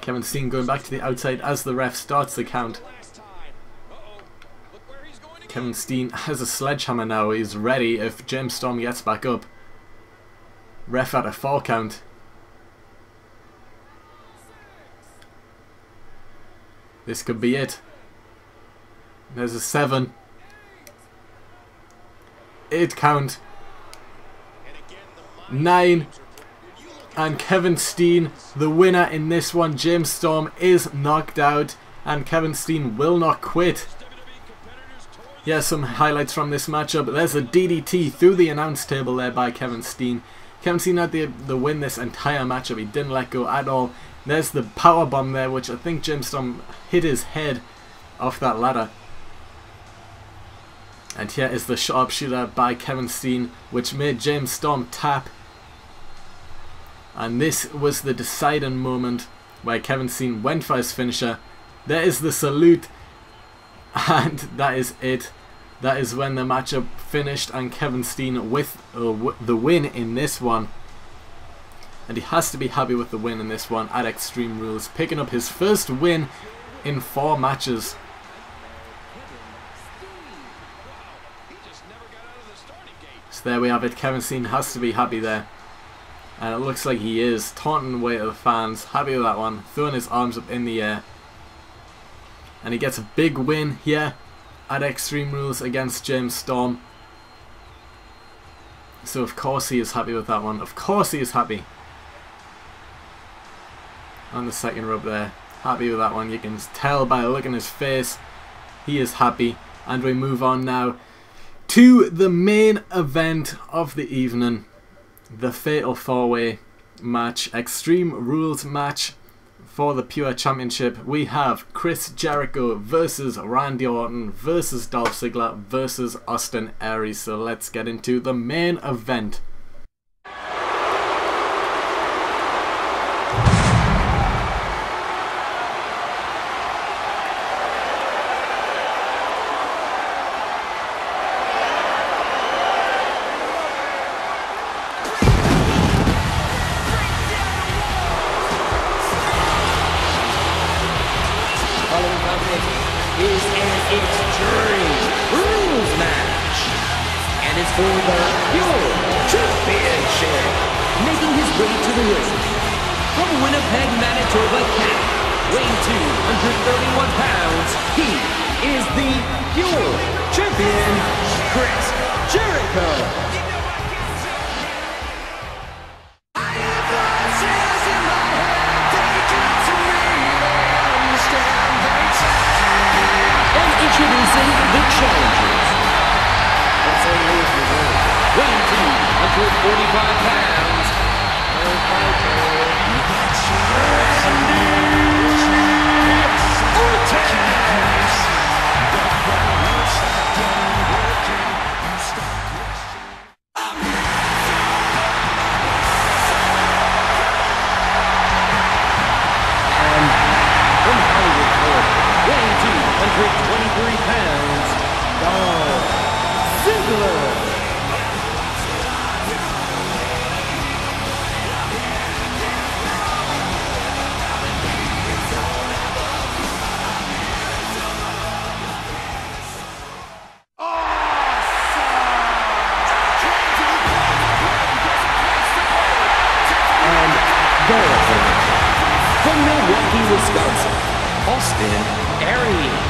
Kevin Steen going back to the outside as the ref starts the count. Kevin Steen has a sledgehammer now. He's ready if James Storm gets back up. Ref at a 4 count. This could be it. There's a 7. 8 count. 9. And Kevin Steen, the winner in this one. James Storm is knocked out. And Kevin Steen will not quit. Here's some highlights from this matchup. There's a DDT through the announce table there by Kevin Steen. Kevin Steen had the win this entire matchup. He didn't let go at all. There's the powerbomb there, which I think James Storm hit his head off that ladder. And here is the sharpshooter by Kevin Steen, which made James Storm tap. And this was the deciding moment where Kevin Steen went for his finisher. There is the salute. And that is it. That is when the matchup finished, and Kevin Steen with the win in this one. And he has to be happy with the win in this one at Extreme Rules, picking up his first win in 4 matches. So there we have it. Kevin Steen has to be happy there. And it looks like he is, taunting away at the fans. Happy with that one, throwing his arms up in the air. And he gets a big win here at Extreme Rules against James Storm. So of course he is happy with that one. Of course he is happy. On the second rope there. Happy with that one. You can tell by the look in his face. He is happy. And we move on now to the main event of the evening. The Fatal 4-Way match. Extreme Rules match. For the Pure Championship, we have Chris Jericho versus Randy Orton versus Dolph Ziggler versus Austin Aries. So let's get into the main event. for the Pure Championship. Making his way to the ring from Winnipeg, Manitoba, Canada, weighing 231 pounds, he is the Pure Champion, Chris Jericho. Introducing the challengers. Weighing 245 pounds. From Hollywood, weighing 223 pounds, Dolph Ziggler. And Dolph from Milwaukee, Wisconsin, Aries.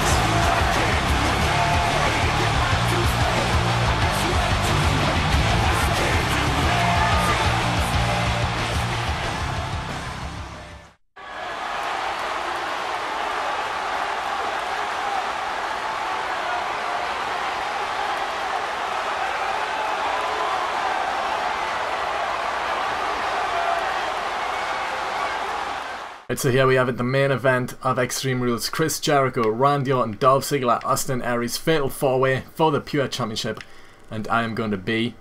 Right, so here we have it, the main event of Extreme Rules. Chris Jericho, Randy Orton, Dolph Ziggler, Austin Aries, Fatal 4-Way for the Pure Championship. And I am going to be...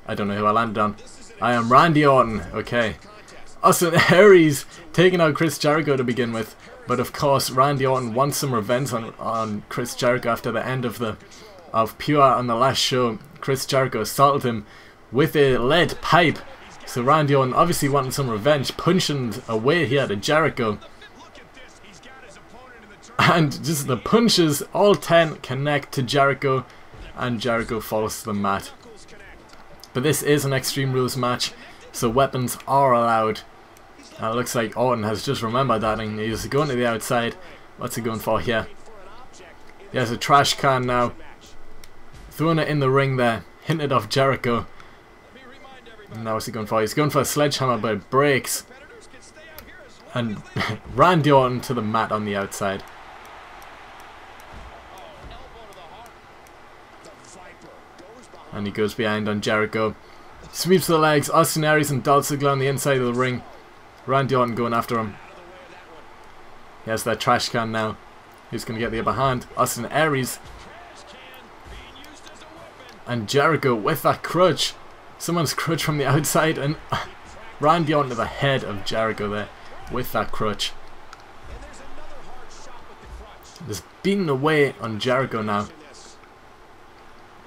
I don't know who I landed on. I am Randy Orton, okay. Austin Aries taking out Chris Jericho to begin with. But of course, Randy Orton wants some revenge on Chris Jericho after the end of Pure on the last show. Chris Jericho assaulted him with a lead pipe. So Randy Orton obviously wanting some revenge, punching away here to Jericho. And just the punches, all 10 connect to Jericho, and Jericho falls to the mat. But this is an Extreme Rules match, so weapons are allowed. And it looks like Orton has just remembered that, and he's going to the outside. What's he going for here? He has a trash can now. Throwing it in the ring there, hinted off Jericho. Now what's he going for? He's going for a sledgehammer, but it breaks. And Randy Orton to the mat on the outside. And he goes behind on Jericho. Sweeps the legs. Austin Aries and Dolph Ziggler on the inside of the ring. Randy Orton going after him. He has that trash can now. Who's going to get the upper hand? Austin Aries. And Jericho with that crutch. Someone's crutch from the outside, and Randy Orton to the head of Jericho there with that crutch. Just beating away on Jericho now.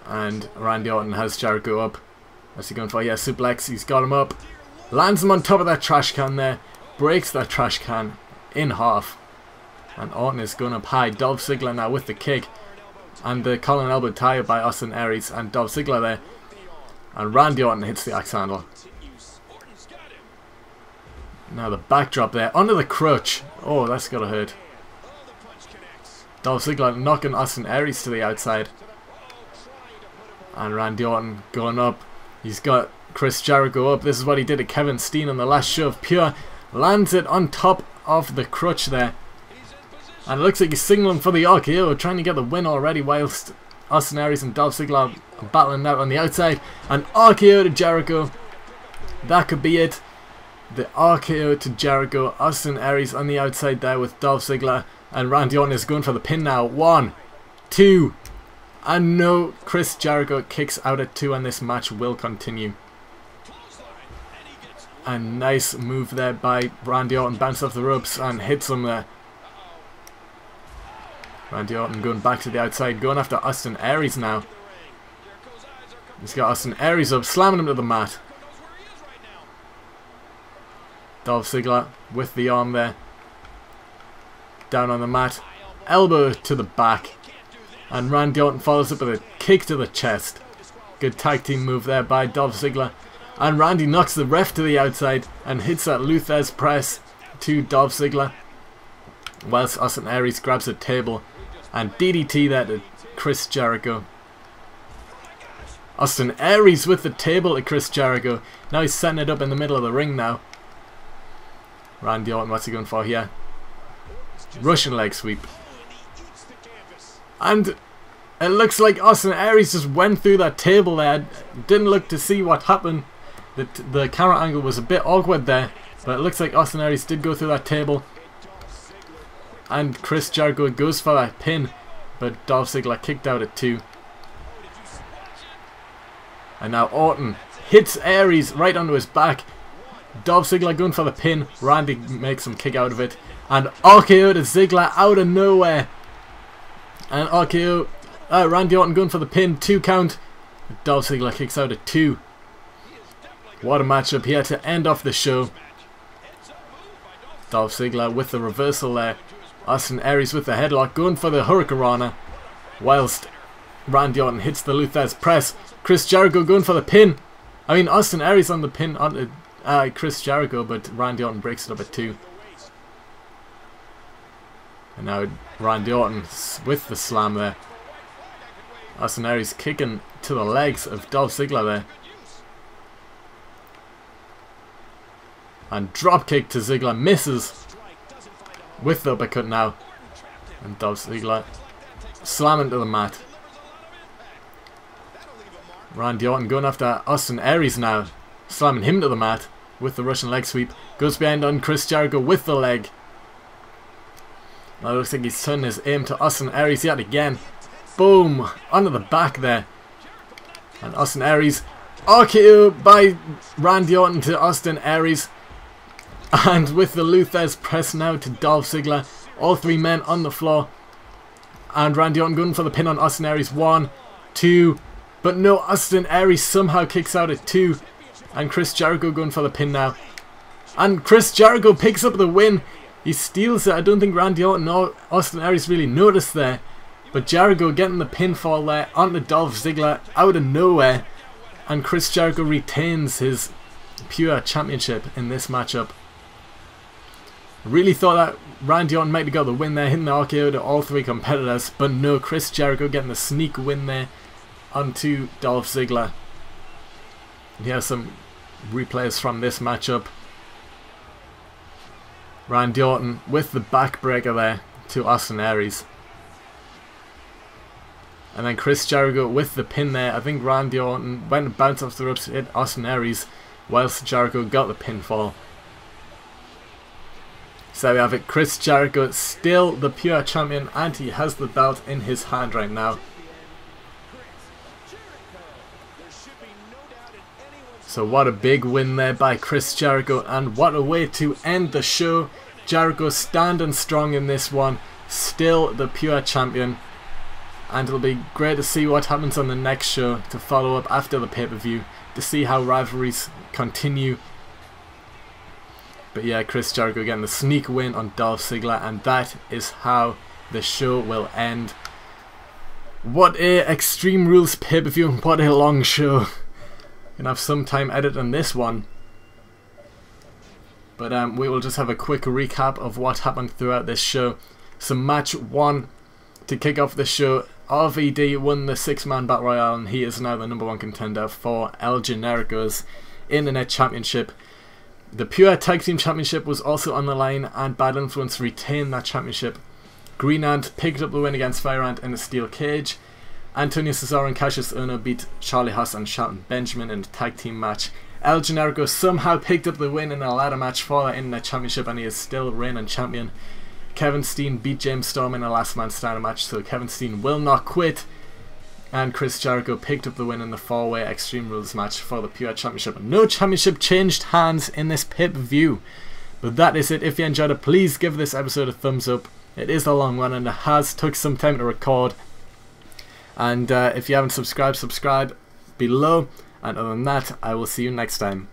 And Randy Orton has Jericho up. What's he going for? Yeah, suplex. He's got him up. Lands him on top of that trash can there. Breaks that trash can in half. And Orton is going up high. Dolph Ziggler now with the kick. And the collar elbow tie by Austin Aries and Dolph Ziggler there. And Randy Orton hits the axe handle. Now the backdrop there. Under the crutch. Oh, that's gotta hurt. Dolph Ziggler knocking Austin Aries to the outside. And Randy Orton going up. He's got Chris Jericho up. This is what he did to Kevin Steen on the last show of Pure. Lands it on top of the crutch there. And it looks like he's signaling for the RKO. Trying to get the win already whilst Austin Aries and Dolph Ziggler are battling out on the outside. And RKO to Jericho. That could be it. The RKO to Jericho. Austin Aries on the outside there with Dolph Ziggler. And Randy Orton is going for the pin now. 1, 2. And no, Chris Jericho kicks out at 2, and this match will continue. A nice move there by Randy Orton. Bounced off the ropes and hits him there. Randy Orton going back to the outside, going after Austin Aries now. He's got Austin Aries up, slamming him to the mat. Dolph Ziggler with the arm there. Down on the mat. Elbow to the back. And Randy Orton follows up with a kick to the chest. Good tag team move there by Dolph Ziggler. And Randy knocks the ref to the outside and hits that Luthez press to Dolph Ziggler. Whilst Austin Aries grabs a table and DDT there to Chris Jericho. Austin Aries with the table to Chris Jericho. Now he's setting it up in the middle of the ring now. Randy Orton, what's he going for here? Russian leg sweep. And it looks like Austin Aries just went through that table there. Didn't look to see what happened. The camera angle was a bit awkward there. But it looks like Austin Aries did go through that table. And Chris Jericho goes for that pin. But Dolph Ziggler kicked out at 2. And now Orton hits Aries right onto his back. Dolph Ziggler going for the pin. Randy makes him kick out of it. And RKO to Ziggler out of nowhere. And RKO... Randy Orton going for the pin. 2 count. Dolph Ziggler kicks out at 2. What a matchup here to end off the show. Dolph Ziggler with the reversal there. Austin Aries with the headlock going for the Hurricanrana. Whilst Randy Orton hits the Luthez press. Chris Jericho going for the pin. I mean, Austin Aries on the pin onto Chris Jericho, but Randy Orton breaks it up at 2. And now Randy Orton with the slam there. Austin Aries kicking to the legs of Dolph Ziggler there. And drop kick to Ziggler, misses with the uppercut now. And Dolph Ziggler slamming to the mat. Randy Orton going after Austin Aries now, slamming him to the mat with the Russian leg sweep. Goes behind on Chris Jericho with the leg. Now it looks like he's turning his aim to Austin Aries yet again. Boom! Onto the back there. And Austin Aries, RKO by Randy Orton to Austin Aries. And with the Luthez press now to Dolph Ziggler. All 3 men on the floor. And Randy Orton going for the pin on Austin Aries. 1, 2. But no, Austin Aries somehow kicks out at 2. And Chris Jericho going for the pin now. And Chris Jericho picks up the win. He steals it. I don't think Randy Orton or Austin Aries really noticed there. But Jericho getting the pinfall there onto Dolph Ziggler out of nowhere. And Chris Jericho retains his Pure Championship in this matchup. Really thought that Randy Orton might have got the win there, hitting the RKO to all 3 competitors. But no, Chris Jericho getting the sneak win there onto Dolph Ziggler. And here's some replays from this matchup. Randy Orton with the backbreaker there to Austin Aries. And then Chris Jericho with the pin there. I think Randy Orton went and bounced off the ropes to hit Austin Aries, whilst Jericho got the pinfall. So we have it, Chris Jericho still the Pure Champion, and he has the belt in his hand right now. So what a big win there by Chris Jericho, and what a way to end the show. Jericho standing strong in this one, still the Pure Champion. And it'll be great to see what happens on the next show to follow up after the pay-per-view, to see how rivalries continue. But yeah, Chris Jericho getting the sneak win on Dolph Ziggler, and that is how the show will end. What a Extreme Rules pay-per-view, and what a long show. Gonna have some time editing this one. But we will just have a quick recap of what happened throughout this show. So match 1 to kick off the show. RVD won the 6-man Battle Royale, and he is now the #1 contender for El Generico's Internet Championship. The Pure Tag Team Championship was also on the line, and Bad Influence retained that championship. Green Ant picked up the win against Fire Ant in a steel cage. Antonio Cesaro and Cassius Ohno beat Charlie Haas and Shelton Benjamin in a tag team match. El Generico somehow picked up the win in a ladder match for the Internet Championship, and he is still reigning champion. Kevin Steen beat James Storm in a last man standing match, so Kevin Steen will not quit. And Chris Jericho picked up the win in the 4-way Extreme Rules match for the Pure Championship. No championship changed hands in this pay-per-view. But that is it. If you enjoyed it, please give this episode a thumbs up. It is a long one, and it has took some time to record. And if you haven't subscribed, subscribe below. And other than that, I will see you next time.